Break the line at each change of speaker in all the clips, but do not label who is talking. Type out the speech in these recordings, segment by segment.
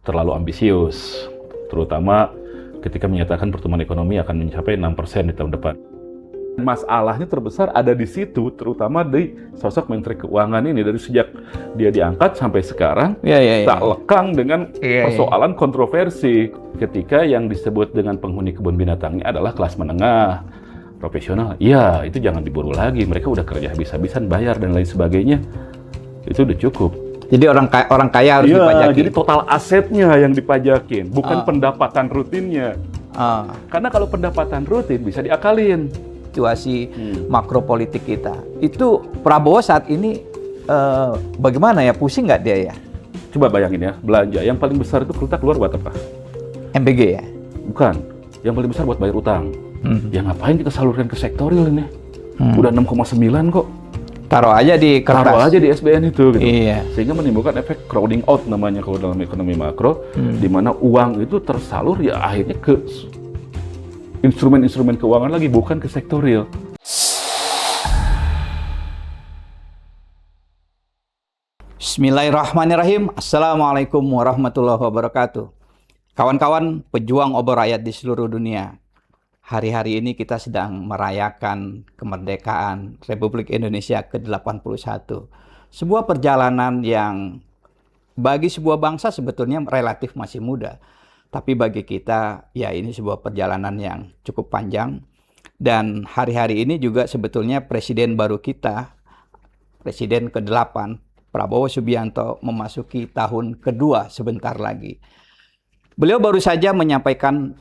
terlalu ambisius, terutama ketika menyatakan pertumbuhan ekonomi akan mencapai 6% di tahun depan. Masalahnya terbesar ada di situ, terutama di sosok Menteri Keuangan ini. Dari sejak dia diangkat sampai sekarang, tak lekang dengan persoalan kontroversi. Ketika yang disebut dengan penghuni kebun binatangnya adalah kelas menengah, profesional, ya itu jangan diburu lagi. Mereka udah kerja habis-habisan, bayar dan lain sebagainya. Itu udah cukup.
Jadi orang kaya harus dipajaki.
Jadi total asetnya yang dipajakin, bukan pendapatan rutinnya. Karena kalau pendapatan rutin bisa diakalin.
Situasi makropolitik kita. Itu Prabowo saat ini bagaimana ya? Pusing nggak dia ya?
Coba bayangin ya, belanja yang paling besar itu kita keluar buat apa?
MBG ya?
Bukan. Yang paling besar buat bayar utang. Ya ngapain kita salurkan ke sektoril ini? Udah 6,9 kok.
Taruh aja di kertas.
Taruh aja di SBN itu gitu.
Iya.
Sehingga menimbulkan efek crowding out namanya kalau dalam ekonomi makro, di mana uang itu tersalur ya akhirnya ke instrumen-instrumen keuangan lagi, bukan ke sektoril.
Bismillahirrahmanirrahim. Assalamualaikum warahmatullahi wabarakatuh. Kawan-kawan pejuang obor rakyat di seluruh dunia. Hari-hari ini kita sedang merayakan kemerdekaan Republik Indonesia ke-81. Sebuah perjalanan yang bagi sebuah bangsa sebetulnya relatif masih muda. Tapi bagi kita, ya ini sebuah perjalanan yang cukup panjang. Dan hari-hari ini juga sebetulnya presiden baru kita, presiden ke-8, Prabowo Subianto, memasuki tahun kedua sebentar lagi. Beliau baru saja menyampaikan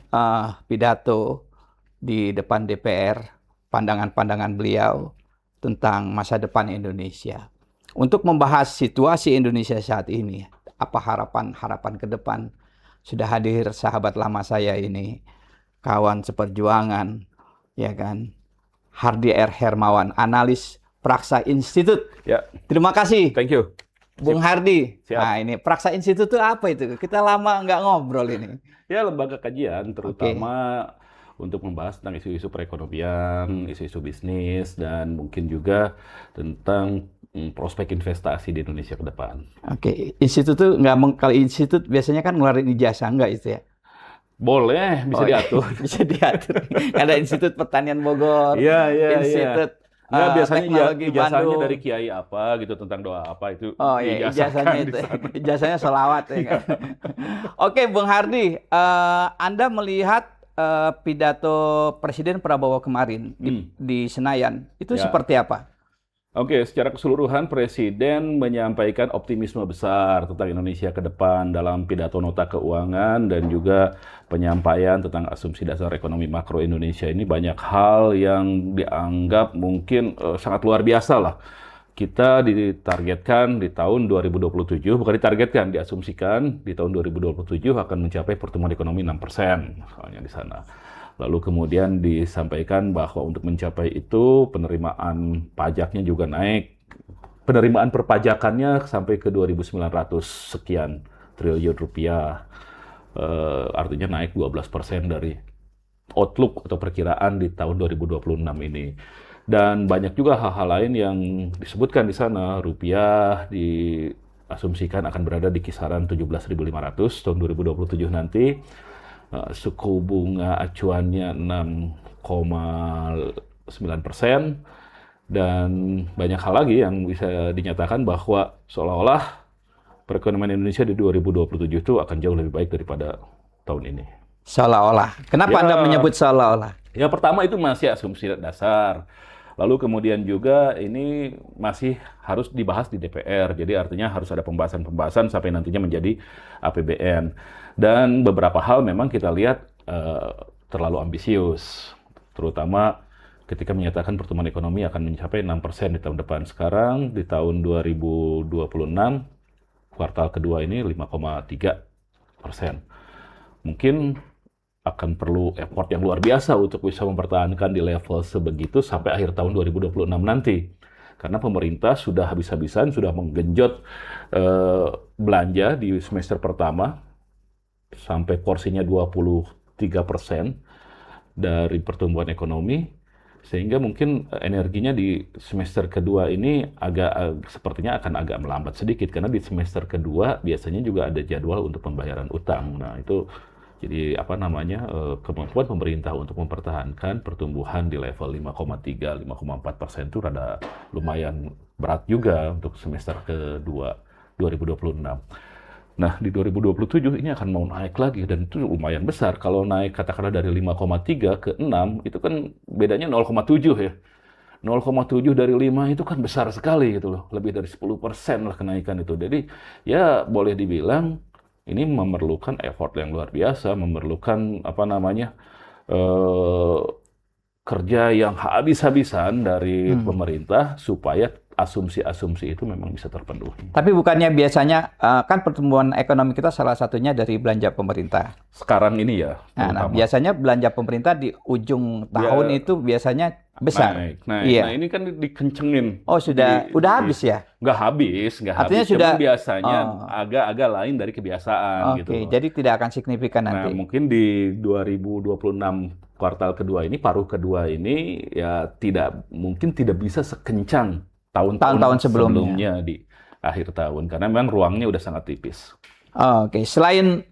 pidato di depan DPR, pandangan-pandangan beliau tentang masa depan Indonesia. Untuk membahas situasi Indonesia saat ini, apa harapan-harapan ke depan, sudah hadir sahabat lama saya ini, kawan seperjuangan, ya kan, Hardy R. Hermawan, analis Praksa Institute.
Ya.
Terima kasih.
Thank you.
Bung Hardy.
Siap.
Nah ini Praksa Institute itu apa itu? Kita lama nggak ngobrol ini.
Ya, lembaga kajian terutama untuk membahas tentang isu-isu perekonomian, isu-isu bisnis, dan mungkin juga tentang prospek investasi di Indonesia ke depan.
Oke, institut tuh kalau institut biasanya kan ngeluarin ijazah, enggak itu ya?
Boleh, bisa diatur.
Bisa diatur. Ada Institut Pertanian Bogor, Institut
biasanya
Teknologi
ijazahnya
Bandung.
dari kiai apa gitu, tentang doa apa itu.
Oh iya, ijazahnya itu. Ijazahnya sholawat ya kan? Oke, Bung Hardy, Anda melihat pidato Presiden Prabowo kemarin di Senayan, itu seperti apa?
Oke, secara keseluruhan Presiden menyampaikan optimisme besar tentang Indonesia ke depan dalam pidato nota keuangan dan juga penyampaian tentang asumsi dasar ekonomi makro Indonesia. Ini banyak hal yang dianggap mungkin sangat luar biasa lah. Kita ditargetkan di tahun 2027, bukan ditargetkan, diasumsikan di tahun 2027 akan mencapai pertumbuhan ekonomi 6%, misalnya di sana. Lalu kemudian disampaikan bahwa untuk mencapai itu penerimaan pajaknya juga naik. Penerimaan perpajakannya sampai ke 2.900 sekian triliun rupiah. Artinya naik 12% dari outlook atau perkiraan di tahun 2026 ini. Dan banyak juga hal-hal lain yang disebutkan di sana. Rupiah diasumsikan akan berada di kisaran 17.500 tahun 2027 nanti. Suku bunga acuannya 6,9%, dan banyak hal lagi yang bisa dinyatakan bahwa seolah-olah perekonomian Indonesia di 2027 itu akan jauh lebih baik daripada tahun ini.
Seolah-olah. Kenapa Anda menyebut seolah-olah?
Ya, pertama itu masih asumsi dasar. Lalu kemudian juga ini masih harus dibahas di DPR. Jadi artinya harus ada pembahasan-pembahasan sampai nantinya menjadi APBN. Dan beberapa hal memang kita lihat terlalu ambisius. Terutama ketika menyatakan pertumbuhan ekonomi akan mencapai 6% di tahun depan. Sekarang di tahun 2026, kuartal kedua ini 5,3%. Mungkin akan perlu effort yang luar biasa untuk bisa mempertahankan di level sebegitu sampai akhir tahun 2026 nanti. Karena pemerintah sudah habis-habisan, sudah menggenjot belanja di semester pertama sampai porsinya 23% dari pertumbuhan ekonomi. Sehingga mungkin energinya di semester kedua ini sepertinya akan agak melambat sedikit karena di semester kedua biasanya juga ada jadwal untuk pembayaran utang. Nah, itu jadi kemampuan pemerintah untuk mempertahankan pertumbuhan di level 5,3-5,4% itu rada lumayan berat juga untuk semester kedua 2026. Nah, di 2027 ini akan mau naik lagi dan itu lumayan besar. Kalau naik katakanlah dari 5,3 ke 6, itu kan bedanya 0,7 ya. 0,7 dari 5 itu kan besar sekali gitu loh. Lebih dari 10% lah kenaikan itu. Jadi ya boleh dibilang ini memerlukan effort yang luar biasa, memerlukan eh, kerja yang habis-habisan dari pemerintah supaya asumsi-asumsi itu memang bisa terpenuhi.
Tapi bukannya biasanya kan pertumbuhan ekonomi kita salah satunya dari belanja pemerintah.
Sekarang ini ya,
Nah,
terutama.
biasanya belanja pemerintah di ujung tahun itu biasanya besar.
Naik. Nah,
Iya.
nah ini kan dikencengin.
Oh, udah habis ya?
Nggak habis.
Artinya
Cuman
sudah-
biasanya
Oh.
agak-agak lain dari kebiasaan gitu
Oke,
loh.
jadi tidak akan signifikan
Nah,
nanti.
mungkin di 2026 kuartal kedua ini, paruh kedua ini ya mungkin tidak bisa sekencang
Tahun-tahun
tahun-tahun
sebelumnya.
sebelumnya di akhir tahun karena memang ruangnya udah sangat tipis.
Oke, selain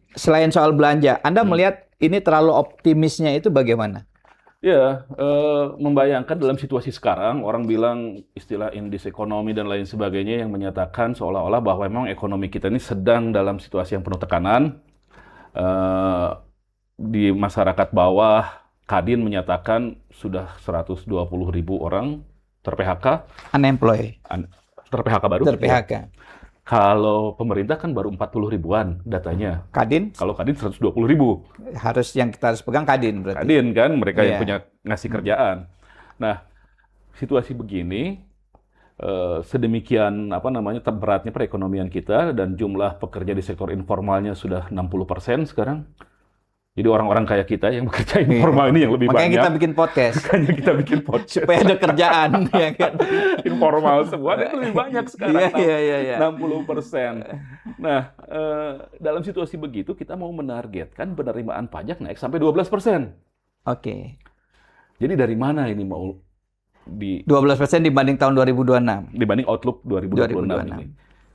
soal belanja, Anda melihat ini terlalu optimisnya itu bagaimana?
Ya, membayangkan dalam situasi sekarang, orang bilang istilah indeks ekonomi dan lain sebagainya yang menyatakan seolah-olah bahwa memang ekonomi kita ini sedang dalam situasi yang penuh tekanan. Di masyarakat bawah, Kadin menyatakan sudah 120.000 orang ter-PHK,
Unemployed,
ter-PHK baru.
ter-PHK.
Kalau pemerintah kan baru 40 ribuan datanya.
Kadin
Kalau Kadin 120.000.
yang kita harus pegang Kadin berarti.
Kadin kan, mereka yang
Iya.
punya ngasih kerjaan. Nah, situasi begini, sedemikian beratnya perekonomian kita dan jumlah pekerja di sektor informalnya sudah 60% sekarang. Jadi orang-orang kayak kita yang bekerja informal ini yang lebih
Makanya
banyak.
kita bikin podcast
Makanya kita bikin podcast.
supaya ada kerjaan, ya kan?
Informal semua itu lebih banyak sekarang.
Iya.
60%. Nah, dalam situasi begitu kita mau menargetkan penerimaan pajak naik sampai 12%.
Oke.
Jadi dari mana ini mau
12% dibanding tahun 2026.
dibanding outlook 2026
2026.
ini?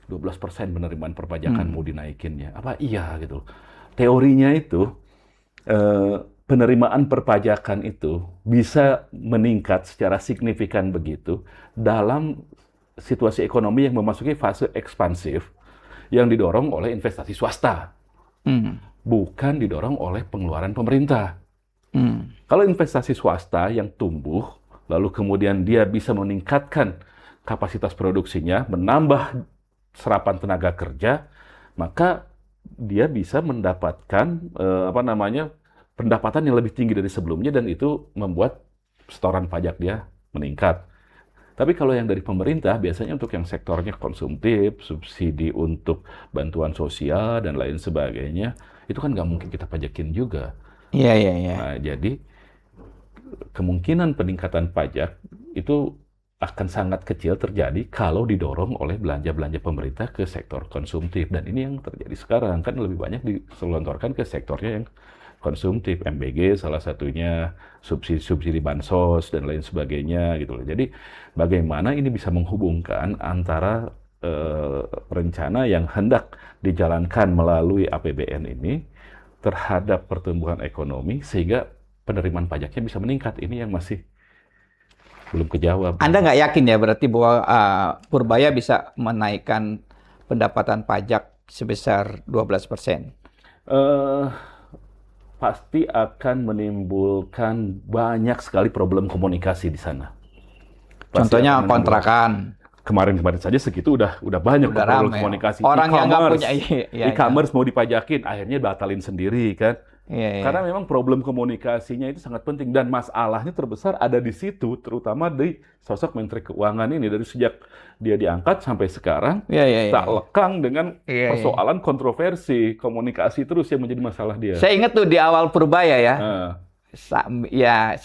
12% penerimaan perpajakan mau dinaikinnya. Apa iya gitu. Teorinya itu penerimaan perpajakan itu bisa meningkat secara signifikan begitu dalam situasi ekonomi yang memasuki fase ekspansif yang didorong oleh investasi swasta, bukan didorong oleh pengeluaran pemerintah. Kalau investasi swasta yang tumbuh, lalu kemudian dia bisa meningkatkan kapasitas produksinya, menambah serapan tenaga kerja, maka dia bisa mendapatkan pendapatan yang lebih tinggi dari sebelumnya dan itu membuat setoran pajak dia meningkat. Tapi kalau yang dari pemerintah biasanya untuk yang sektornya konsumtif, subsidi untuk bantuan sosial dan lain sebagainya, itu kan nggak mungkin kita pajakin juga.
Iya.
Nah, jadi kemungkinan peningkatan pajak itu akan sangat kecil terjadi kalau didorong oleh belanja-belanja pemerintah ke sektor konsumtif. Dan ini yang terjadi sekarang, kan lebih banyak diselontorkan ke sektornya yang konsumtif. MBG salah satunya, subsidi bansos, dan lain sebagainya. Gitu loh. Jadi bagaimana ini bisa menghubungkan antara rencana yang hendak dijalankan melalui APBN ini terhadap pertumbuhan ekonomi, sehingga penerimaan pajaknya bisa meningkat. Ini yang masih belum kejawab.
Anda nggak yakin ya berarti bahwa Purbaya bisa menaikkan pendapatan pajak sebesar 12%?
Pasti akan menimbulkan banyak sekali problem komunikasi di sana.
Contohnya kontrakan.
Kemarin-kemarin saja segitu udah banyak
Udah
problem
rame.
komunikasi.
Orang yang nggak
E-commerce.
punya, iya.
E-commerce mau dipajakin, akhirnya batalin sendiri kan.
Iya.
Karena memang problem komunikasinya itu sangat penting dan masalahnya terbesar ada di situ, terutama di sosok Menteri Keuangan ini dari sejak dia diangkat sampai sekarang
Iya.
tak lekang dengan
Iya.
persoalan kontroversi komunikasi terus yang menjadi masalah dia.
Saya ingat tuh di awal Purbaya ya.
Nah,
Ya,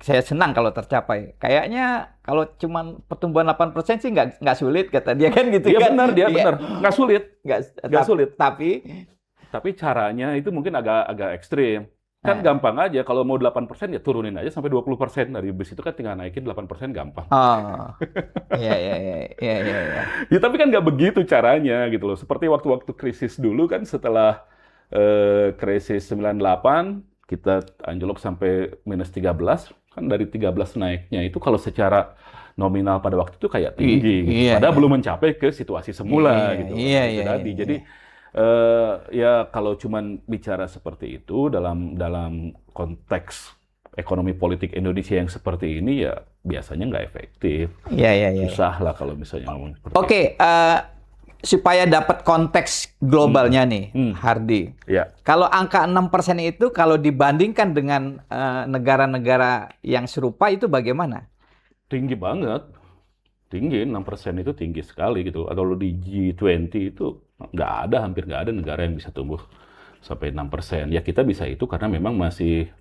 saya senang kalau tercapai. Kayaknya kalau cuma pertumbuhan 8% sih nggak sulit kata dia kan gitu
dia
kan.
benar, dia
Iya.
benar, nggak sulit.
Nggak
Nggak sulit.
Tapi
Tapi caranya itu mungkin agak ekstrim. Kan gampang aja, kalau mau 8% ya turunin aja sampai 20%. Dari bis itu kan tinggal naikin 8% gampang.
Oh, iya, iya, iya, iya, iya, iya.
Ya, tapi kan nggak begitu caranya gitu loh. Seperti waktu-waktu krisis dulu kan setelah krisis 98, kita anjlok sampai -13, kan dari 13 naiknya itu kalau secara nominal pada waktu itu kayak tinggi gitu.
Iya,
Padahal
iya.
belum mencapai ke situasi semula
Iya,
gitu.
iya,
Itu
iya,
tadi.
iya,
Jadi
iya.
ya kalau cuman bicara seperti itu dalam dalam konteks ekonomi politik Indonesia yang seperti ini ya biasanya nggak efektif.
Iya, iya, iya.
Susah lah kalau misalnya ngomong seperti
Oke, supaya dapat konteks globalnya nih, Hardy.
Ya,
Kalau angka 6% itu kalau dibandingkan dengan negara-negara yang serupa itu bagaimana?
tinggi banget. Tinggi, 6% itu tinggi sekali gitu. Atau di G20 itu nggak ada, hampir nggak ada negara yang bisa tumbuh sampai 6%. Ya kita bisa itu karena memang masih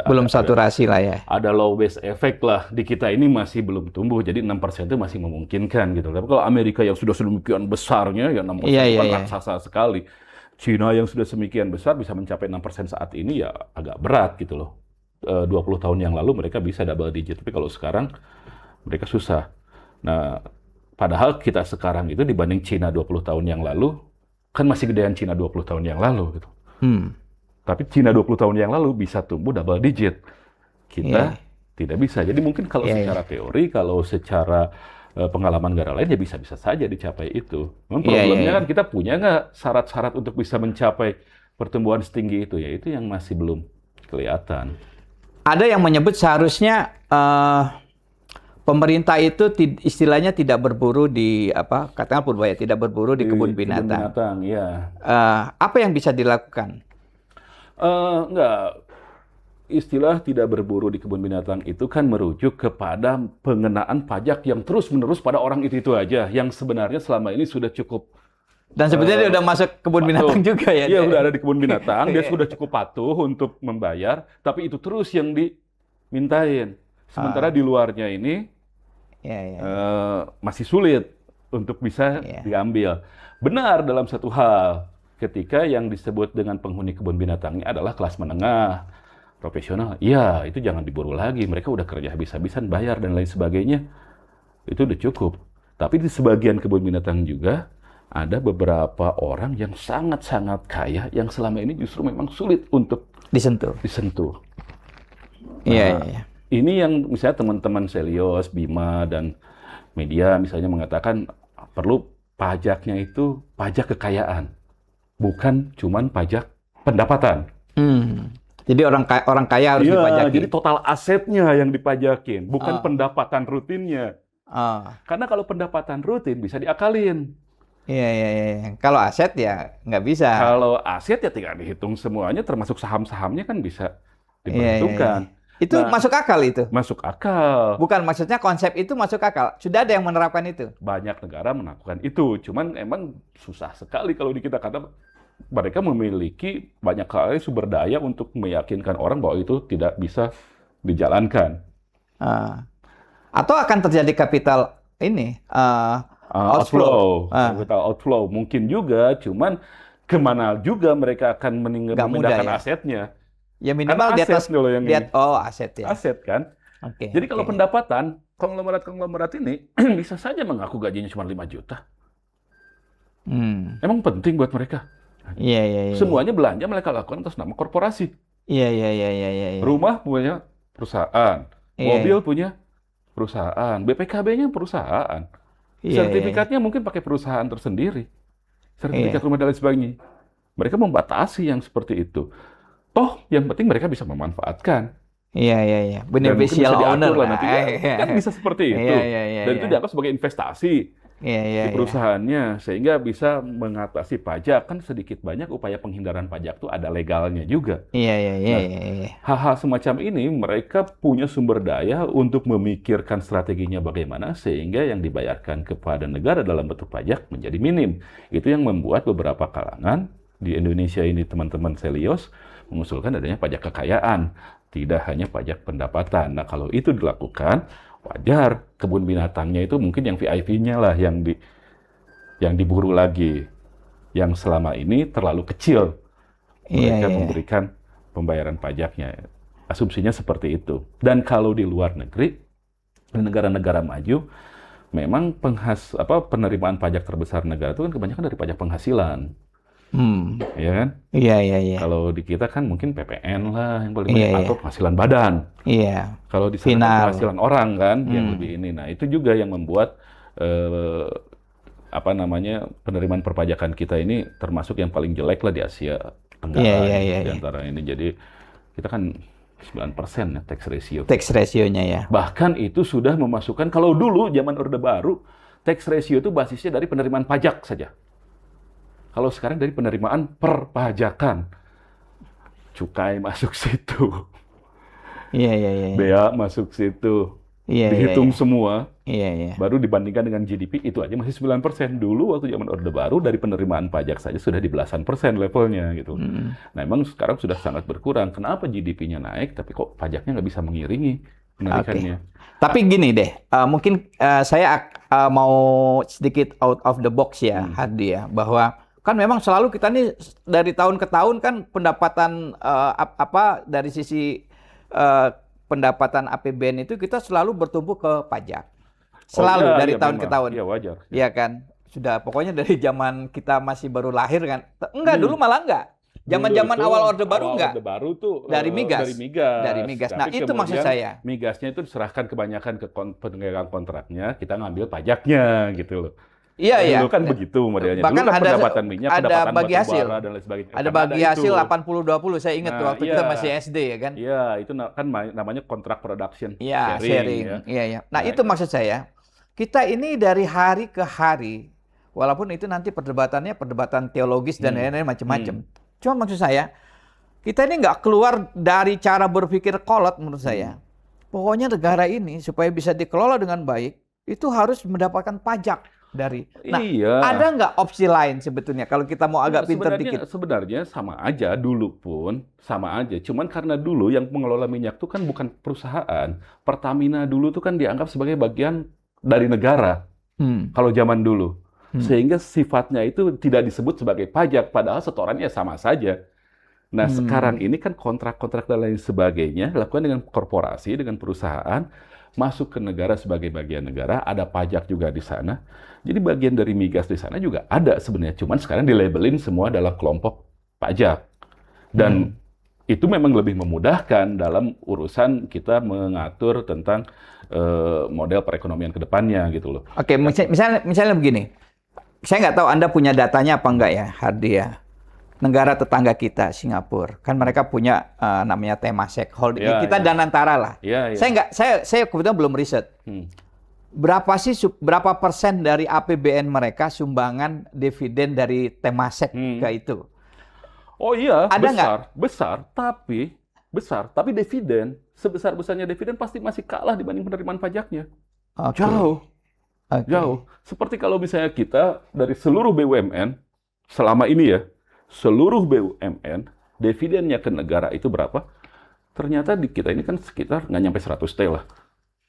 Belum saturasi lah ya.
ada low base effect lah. Di kita ini masih belum tumbuh, jadi 6% itu masih memungkinkan gitu. Tapi kalau Amerika yang sudah sedemikian besarnya, ya 6%
Iya,
itu
iya,
kan
iya.
raksasa sekali. Cina yang sudah semikian besar bisa mencapai 6% saat ini ya agak berat gitu loh. 20 tahun yang lalu mereka bisa double digit, tapi kalau sekarang mereka susah. Nah, padahal kita sekarang itu dibanding Cina 20 tahun yang lalu, kan masih gedean Cina 20 tahun yang lalu gitu. Tapi Cina 20 tahun yang lalu bisa tumbuh double digit. Kita tidak bisa. Jadi mungkin kalau
Iya,
secara teori, kalau secara pengalaman negara lain ya bisa-bisa saja dicapai itu. Memang
Iya, iya,
problemnya
iya.
kan kita punya nggak syarat-syarat untuk bisa mencapai pertumbuhan setinggi itu, ya itu yang masih belum kelihatan.
Ada yang menyebut seharusnya pemerintah itu istilahnya tidak berburu di katakanlah Purbaya tidak berburu di kebun binatang.
Kebun binatang, ya.
Apa yang bisa dilakukan?
Enggak. Istilah tidak berburu di kebun binatang itu kan merujuk kepada pengenaan pajak yang terus-menerus pada orang itu aja, yang sebenarnya selama ini sudah cukup
Dan sebetulnya dia udah masuk kebun binatang juga ya.
Iya, udah ada di kebun binatang, dia sudah cukup patuh untuk membayar, tapi itu terus yang dimintain. Sementara di luarnya ini
Iya, iya.
masih sulit untuk bisa diambil. Benar dalam satu hal, ketika yang disebut dengan penghuni kebun binatangnya adalah kelas menengah, profesional, ya itu jangan diburu lagi. Mereka udah kerja habis-habisan, bayar dan lain sebagainya. Itu udah cukup. Tapi di sebagian kebun binatang juga ada beberapa orang yang sangat-sangat kaya yang selama ini justru memang sulit untuk
Disentuh.
disentuh.
Iya, iya.
Ini yang misalnya teman-teman Selios, Bima, dan media misalnya mengatakan perlu pajaknya itu pajak kekayaan, bukan cuman pajak pendapatan.
Jadi orang kaya harus
Iya,
dipajaki.
jadi total asetnya yang dipajakin, bukan pendapatan rutinnya. Karena kalau pendapatan rutin bisa diakalin.
Iya, iya, iya. Kalau aset ya nggak bisa.
Kalau aset ya tinggal dihitung semuanya, termasuk saham-sahamnya kan bisa
Iya, iya,
diperhitungkan.
iya. Itu masuk akal itu?
Masuk akal.
Bukan, maksudnya konsep itu masuk akal. Sudah ada yang menerapkan itu?
Banyak negara melakukan itu, cuman emang susah sekali kalau di kita karena mereka memiliki banyak kali sumber daya untuk meyakinkan orang bahwa itu tidak bisa dijalankan.
Atau akan terjadi capital ini outflow.
Capital outflow mungkin juga, cuman kemana juga mereka akan memindahkan
ya?
asetnya.
Ya minimal
Karena
di atas
aset dulu yang ini.
aset ya.
Aset kan.
Oke.
Jadi kalau pendapatan konglomerat ini bisa saja mengaku gajinya cuma 5 juta. Emang penting buat mereka.
Iya, iya, iya.
Semuanya belanja mereka lakukan atas nama korporasi.
Iya, iya, iya, iya, iya.
Rumah punya perusahaan, mobil punya perusahaan, BPKB-nya perusahaan, sertifikatnya mungkin pakai perusahaan tersendiri, sertifikat rumah dan lain sebagainya. Mereka membatasi yang seperti itu. Toh, yang penting mereka bisa memanfaatkan.
Iya, iya, iya. Beneficial owner
lah nanti. Kan bisa seperti itu. Dan itu dianggap sebagai investasi di perusahaannya, sehingga bisa mengatasi pajak. Kan sedikit banyak upaya penghindaran pajak itu ada legalnya juga.
Iya, iya, iya.
Hal-hal semacam ini mereka punya sumber daya untuk memikirkan strateginya bagaimana sehingga yang dibayarkan kepada negara dalam bentuk pajak menjadi minim. Itu yang membuat beberapa kalangan di Indonesia ini, teman-teman Selios, mengusulkan adanya pajak kekayaan, tidak hanya pajak pendapatan. Nah, kalau itu dilakukan, wajar kebun binatangnya itu mungkin yang VIP-nya lah yang diburu lagi, yang selama ini terlalu kecil mereka memberikan pembayaran pajaknya. Asumsinya seperti itu. Dan kalau di luar negeri, di negara-negara maju, memang penerimaan pajak terbesar negara itu kan kebanyakan dari pajak penghasilan, ya kan?
Iya, iya, iya.
Kalau di kita kan mungkin PPN lah yang paling
Iya,
banyak,
iya.
atau penghasilan badan.
Iya.
Kalau di sana kan
Final.
penghasilan orang kan yang lebih ini. Nah, itu juga yang membuat penerimaan perpajakan kita ini termasuk yang paling jelek lah di Asia Tenggara
Iya, iya,
ini,
iya,
di
iya.
antara ini. Jadi kita kan 9% ya tax ratio.
Tax ratio-nya ya.
Bahkan itu sudah memasukkan, kalau dulu zaman Orde Baru, tax ratio itu basisnya dari penerimaan pajak saja. Kalau sekarang dari penerimaan perpajakan. Cukai masuk situ,
Iya, iya, iya.
bea masuk situ,
Iya, iya,
dihitung
iya.
semua,
Iya, iya.
baru dibandingkan dengan GDP itu aja masih 9%. Dulu waktu zaman Orde Baru dari penerimaan pajak saja sudah di belasan persen levelnya gitu. Nah, memang sekarang sudah sangat berkurang. Kenapa GDP-nya naik tapi kok pajaknya nggak bisa mengiringi kenaikannya?
Tapi gini deh, mungkin saya mau sedikit out of the box ya, Hardi ya, bahwa kan memang selalu kita nih dari tahun ke tahun kan pendapatan dari sisi pendapatan APBN itu kita selalu bertumbuh ke pajak. Selalu dari tahun ke tahun.
Iya, wajar.
Iya kan? Sudah pokoknya dari zaman kita masih baru lahir kan. Enggak, dulu malah enggak. Zaman-zaman
Dulu itu,
awal Orde Baru enggak.
Orde Baru tuh
Dari migas.
Dari migas.
Dari migas. Nah,
Tapi
itu maksud
kemudian
saya.
Migasnya itu diserahkan kebanyakan ke pemegang kontraknya, kita ngambil pajaknya gitu loh.
Iya, iya.
Dulu kan begitu modelnya.
Bahkan
Dulu kan
ada
pendapatan minyak,
ada
pendapatan
bagi
batu
hasil.
bara dan lain sebagainya.
Ada
Karena
bagi hasil
itu.
80-20, saya ingat tuh
Nah,
waktu kita
iya.
masih SD ya kan.
Iya, itu kan namanya kontrak production
Iya, sharing.
ya.
Iya, iya. Nah,
Nah,
itu maksud saya. Kita ini dari hari ke hari, walaupun itu nanti perdebatan teologis dan lain-lain macam-macam. Cuma maksud saya, kita ini nggak keluar dari cara berpikir kolot menurut saya. Pokoknya negara ini supaya bisa dikelola dengan baik, itu harus mendapatkan pajak dari. Nah,
Iya.
ada nggak opsi lain sebetulnya kalau kita mau agak pintar dikit?
Sebenarnya sama aja, dulu pun sama aja. Cuman karena dulu yang mengelola minyak itu kan bukan perusahaan. Pertamina dulu tuh kan dianggap sebagai bagian dari negara. Kalau zaman dulu. Sehingga sifatnya itu tidak disebut sebagai pajak, padahal setorannya sama saja. Nah, sekarang ini kan kontrak-kontrak dan lain sebagainya dilakukan dengan korporasi, dengan perusahaan, masuk ke negara sebagai bagian negara, ada pajak juga di sana. Jadi bagian dari migas di sana juga ada sebenarnya, cuman sekarang dilabelin semua dalam kelompok pajak. Dan itu memang lebih memudahkan dalam urusan kita mengatur tentang model perekonomian ke depannya gitu loh.
Oke, misalnya begini. Saya nggak tahu Anda punya datanya apa enggak ya, Hardi ya. Negara tetangga kita, Singapura, kan mereka punya namanya Temasek Holding.
Ya,
kita
ya.
Danantara lah.
Ya, ya.
Saya kebetulan belum riset. Berapa persen dari APBN mereka sumbangan dividen dari Temasek ke itu?
Oh iya,
Ada
besar, tapi dividen, sebesar-besarnya dividen pasti masih kalah dibanding penerimaan pajaknya.
Oke.
Jauh.
Oke.
Jauh. Seperti kalau misalnya kita dari seluruh BUMN, selama ini ya, seluruh BUMN, dividennya ke negara itu berapa? Ternyata di kita ini kan sekitar nggak nyampe 100 T lah.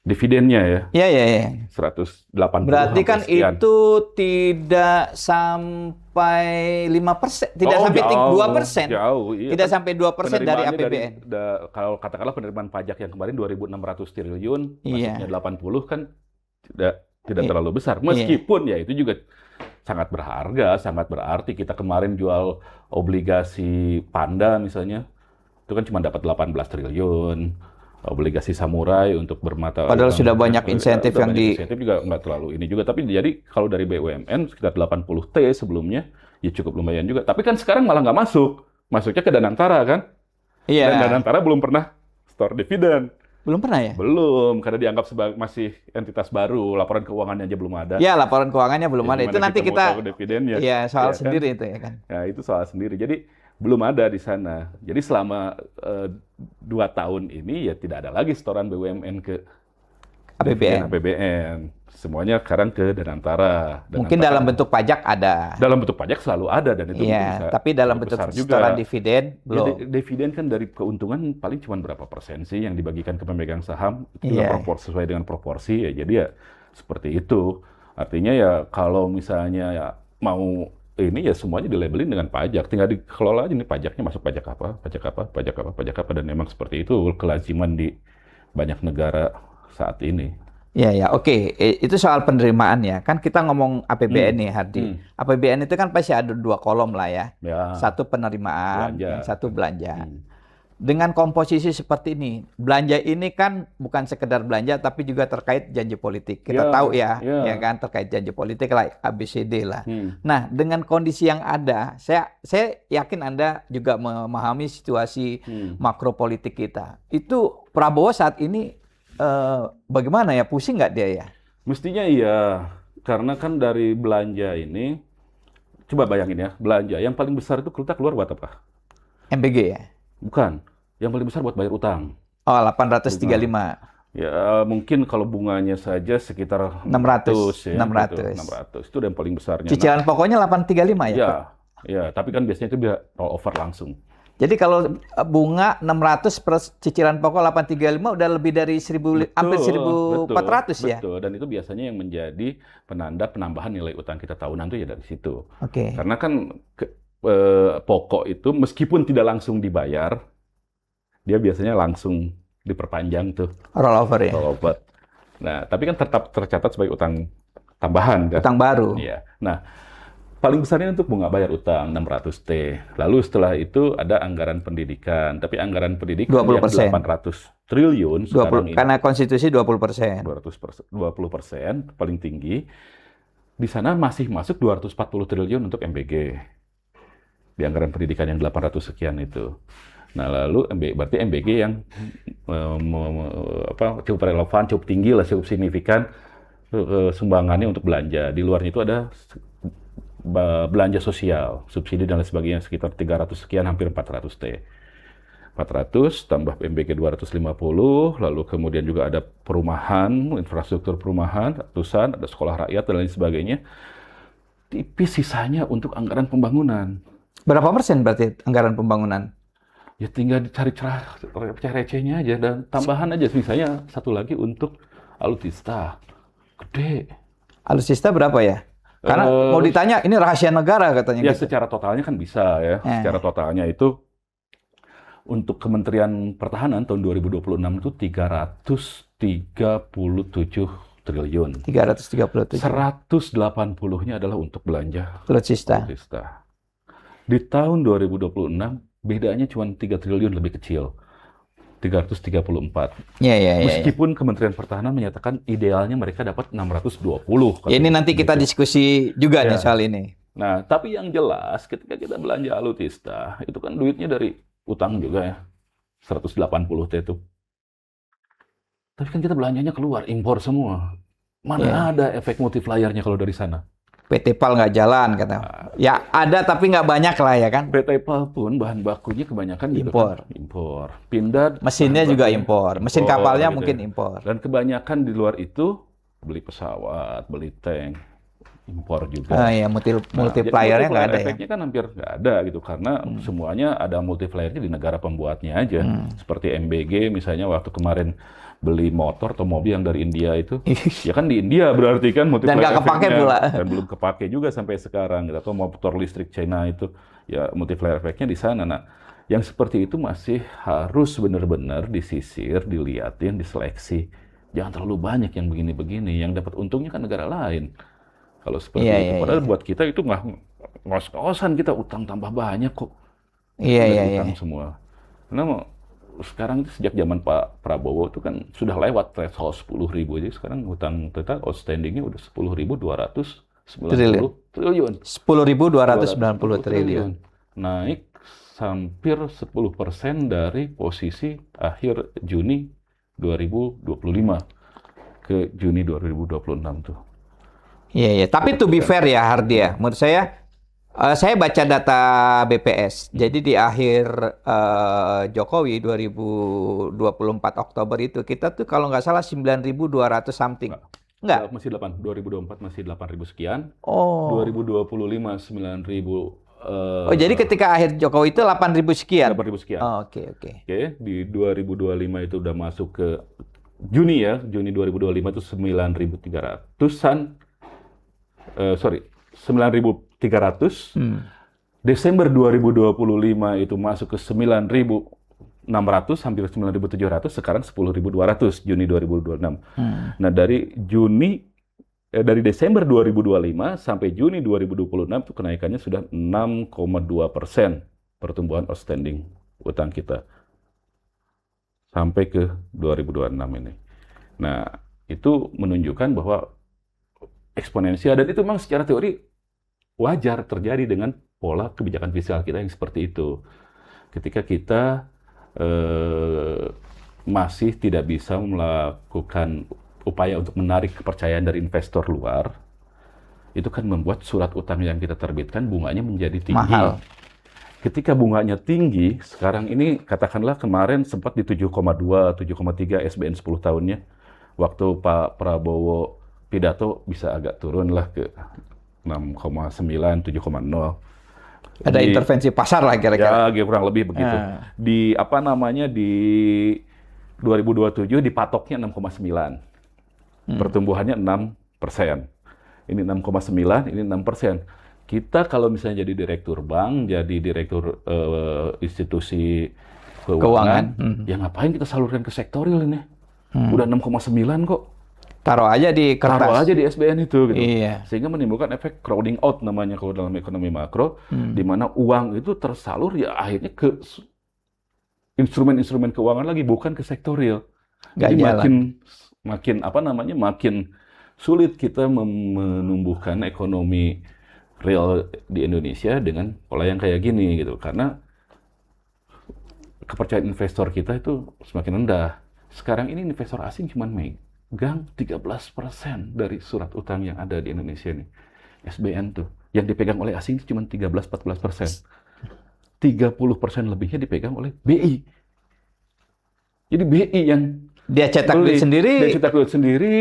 Dividennya ya.
Iya, iya, iya.
180
Berarti
sampai
kan
sekian.
itu tidak sampai 5%, tidak sampai 2%.
Jauh, iya.
Tidak
Kan
sampai 2% dari
penerimaannya
APBN.
kalau katakanlah penerimaan pajak yang kemarin 2.600 triliun,
Iya.
masuknya 80 kan tidak terlalu besar. Meskipun ya itu juga sangat berharga, sangat berarti. Kita kemarin jual obligasi Panda misalnya, itu kan cuma dapat 18 triliun. Obligasi Samurai untuk bermata
Padahal
uang,
sudah banyak insentif yang
insentif juga nggak terlalu ini juga. Tapi jadi kalau dari BUMN sekitar 80 T sebelumnya, ya cukup lumayan juga. Tapi kan sekarang malah nggak masuk. Masuknya ke Danantara kan?
Iya.
Dan Danantara belum pernah store dividen.
Belum pernah ya?
Belum, karena dianggap sebagai masih entitas baru. Laporan keuangannya aja belum ada.
Ya, laporan keuangannya belum
Ya,
ada. Itu
gimana
nanti
mau
kita,
tahu dividennya?
iya, soal
Ya kan?
sendiri itu ya kan.
Ya, itu soal sendiri. Jadi belum ada di sana. Jadi selama 2 tahun ini ya tidak ada lagi setoran BUMN ke
APBN.
APBN. Semuanya sekarang ke Danantara.
Mungkin dalam bentuk pajak ada.
Dalam bentuk pajak selalu ada dan itu
Iya,
bisa
tapi dalam
cukup
bentuk
besar juga.
setoran dividen
Ya,
belum.
dividen kan dari keuntungan paling cuma berapa persen sih yang dibagikan ke pemegang saham itu
Iya.
sesuai dengan proporsi ya. Jadi ya seperti itu. Artinya ya kalau misalnya ya mau ini ya semuanya dilabelin dengan pajak, tinggal dikelola aja nih pajaknya masuk pajak apa, pajak apa, pajak apa, pajak apa, dan memang seperti itu kelaziman di banyak negara saat ini.
Ya, ya, oke. Itu soal penerimaan ya. Kan kita ngomong APBN
Hmm,
nih, Hardi.
hmm,
APBN itu kan pasti ada dua kolom lah ya.
ya,
Satu penerimaan,
belanja.
yang satu belanja.
Hmm,
Dengan komposisi seperti ini, belanja ini kan bukan sekedar belanja, tapi juga terkait janji politik. Kita
ya,
tahu ya,
ya.
ya kan, terkait janji politik lah, ABCD lah.
Hmm.
Nah, dengan kondisi yang ada, saya yakin Anda juga memahami situasi makro politik kita. Itu Prabowo saat ini bagaimana ya? Pusing nggak dia ya?
Mestinya iya, karena kan dari belanja ini, coba bayangin ya, belanja yang paling besar itu kita keluar buat apa?
MBG ya?
Bukan, yang paling besar buat bayar utang.
Oh, 835.
Ya, mungkin kalau bunganya saja sekitar
600,
ya,
600.
gitu, 600. Itu yang paling besarnya.
Cicilan pokoknya 835 ya,
Ya,
Pak?
ya, tapi kan biasanya itu bisa roll over langsung.
Jadi kalau bunga 600 plus cicilan pokok 835 udah lebih dari 1000, hampir 1400 ya?
Betul, dan itu biasanya yang menjadi penanda penambahan nilai utang kita tahunan itu ya dari situ.
Oke.
Karena kan pokok itu meskipun tidak langsung dibayar, dia biasanya langsung diperpanjang tuh,
Rollover ya?
rollover. Nah, tapi kan tetap tercatat sebagai utang tambahan kan?
Utang baru.
Iya. Nah, paling besarnya untuk bunga bayar utang 600T. Lalu setelah itu ada anggaran pendidikan. Tapi anggaran pendidikan
20%.
yang 800 triliun
20,
sekarang ini.
karena konstitusi 20%.
20% paling tinggi. Di sana masih masuk 240 triliun untuk MBG. Di anggaran pendidikan yang 800 sekian itu. Nah, lalu berarti MBG yang cukup relevan, cukup tinggi lah, cukup signifikan sumbangannya untuk belanja. Di luarnya itu ada belanja sosial, subsidi dan lain sebagainya sekitar 300 sekian, hampir 400T. 400 tambah MBG 250, lalu kemudian juga ada perumahan, infrastruktur perumahan, ratusan, ada sekolah rakyat dan lain sebagainya. Tipis sisanya untuk anggaran pembangunan.
Berapa persen berarti anggaran pembangunan?
Ya tinggal dicari receh-recehnya aja, dan tambahan aja, misalnya satu lagi untuk alutsista. Gede.
Alutsista berapa ya? Karena mau ditanya, ini rahasia negara katanya
Ya
gitu.
secara totalnya kan bisa ya. Secara totalnya itu untuk Kementerian Pertahanan tahun 2026 itu 337 triliun.
337.
180-nya adalah untuk belanja
Alutsista.
alutsista. Di tahun 2026 bedanya cuma 3 triliun lebih kecil. 334.
Iya.
Meskipun Kementerian Pertahanan menyatakan idealnya mereka dapat 620.
Ini nanti kita diskusi juga nih soal ini.
Nah, tapi yang jelas ketika kita belanja alutsista, itu kan duitnya dari utang juga ya. 180T itu. Tapi kan kita belanjanya keluar, impor semua. Mana ada efek multipliernya kalau dari sana?
PT PAL nggak jalan kata. Ya ada tapi nggak banyak lah ya kan.
PT PAL pun bahan bakunya kebanyakan gitu
impor.
Kan? Impor. Pindad.
Mesinnya juga impor. Mesin kapalnya gitu mungkin impor.
Dan kebanyakan di luar itu beli pesawat, beli tank, impor juga.
Ya multipliernya nggak ada
efeknya kan hampir nggak ada gitu karena semuanya ada multipliernya di negara pembuatnya aja. Seperti MBG misalnya waktu kemarin beli motor atau mobil yang dari India itu, ya kan di India berarti kan multiplier
dan nggak kepake pula.
Dan belum kepake juga sampai sekarang. Gitu. Atau motor listrik China itu, ya multiplier efeknya di sana. Nah, yang seperti itu masih harus benar-benar disisir, dilihatin, diseleksi. Jangan terlalu banyak yang begini-begini. Yang dapat untungnya kan negara lain. Kalau seperti itu, padahal buat kita itu nggak ngos-ngosan, kita utang tambah banyak kok.
Iya.
Utang semua. Karena sekarang itu sejak zaman Pak Prabowo itu kan sudah lewat threshold 10.000 aja. Sekarang utang kita outstandingnya udah 10.290 triliun.
10.290 triliun.
Naik hampir 10% dari posisi akhir Juni 2025 ke Juni 2026 tuh.
Iya. Tapi to be fair ya Hardi ya, menurut saya baca data BPS. Jadi di akhir Jokowi 2024 Oktober itu kita tuh kalau nggak salah 9.200 something. Enggak.
Masih 2024 masih 8.000 sekian.
Oh.
2025 9.000.
Jadi ketika akhir Jokowi itu 8.000 sekian.
8.000 sekian.
Oh, oke.
Oke, di 2025 itu udah masuk ke Juni ya. Juni 2025 itu 9.300-an. 9.000 9.300. Desember 2025 itu masuk ke 9.600, hampir 9.700, sekarang 10.200 Juni 2026. Nah, dari Desember 2025 sampai Juni 2026 itu kenaikannya sudah 6,2% pertumbuhan outstanding utang kita sampai ke 2026 ini. Nah, itu menunjukkan bahwa eksponensial, dan itu memang secara teori wajar terjadi dengan pola kebijakan fiskal kita yang seperti itu. Ketika kita masih tidak bisa melakukan upaya untuk menarik kepercayaan dari investor luar, itu kan membuat surat utang yang kita terbitkan bunganya menjadi tinggi.
Mahal.
Ketika bunganya tinggi, sekarang ini katakanlah kemarin sempat di 7,2, 7,3 SBN 10 tahunnya. Waktu Pak Prabowo pidato bisa agak turun lah ke 6,9, 7,0.
Ada intervensi pasar lah kira-kira.
Ya, kurang lebih begitu. Di 2027 dipatoknya 6,9. Pertumbuhannya 6%. Ini 6,9, ini 6%. Kita kalau misalnya jadi direktur bank, jadi direktur institusi keuangan, ya ngapain kita salurkan ke sektoril ini? Udah 6,9 kok.
Taruh aja di kertas.
Taruh aja di SBN itu, gitu.
Iya.
Sehingga menimbulkan efek crowding out namanya kalau dalam ekonomi makro, di mana uang itu tersalur ya akhirnya ke instrumen-instrumen keuangan lagi, bukan ke sektoril. Jadi makin sulit kita menumbuhkan ekonomi real di Indonesia dengan pola yang kayak gini gitu, karena kepercayaan investor kita itu semakin rendah. Sekarang ini investor asing cuma megang 13% dari surat utang yang ada di Indonesia ini. SBN tuh yang dipegang oleh asing cuma 13-14%. 30% lebihnya dipegang oleh BI. Jadi BI yang
dia cetak duit sendiri,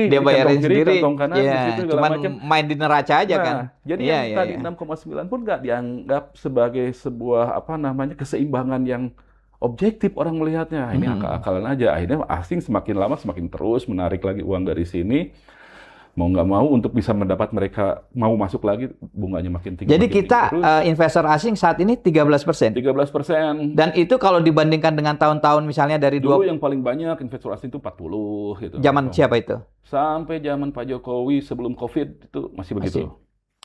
dia
bayarin sendiri,
kantong kanan,
ya, cuman main di neraca aja kan.
Jadi yang tadi 6,9 pun nggak dianggap sebagai sebuah keseimbangan yang objektif orang melihatnya. Ini akal-akalan aja. Akhirnya asing semakin lama semakin terus menarik lagi uang dari sini. Mau nggak mau untuk bisa mendapat mereka mau masuk lagi, bunganya makin tinggi.
Jadi kita investor asing saat ini 13%.
13%.
Dan itu kalau dibandingkan dengan tahun-tahun misalnya dari
dulu yang paling banyak investor asing itu 40 gitu.
Zaman siapa itu?
Sampai zaman Pak Jokowi sebelum Covid itu masih begitu.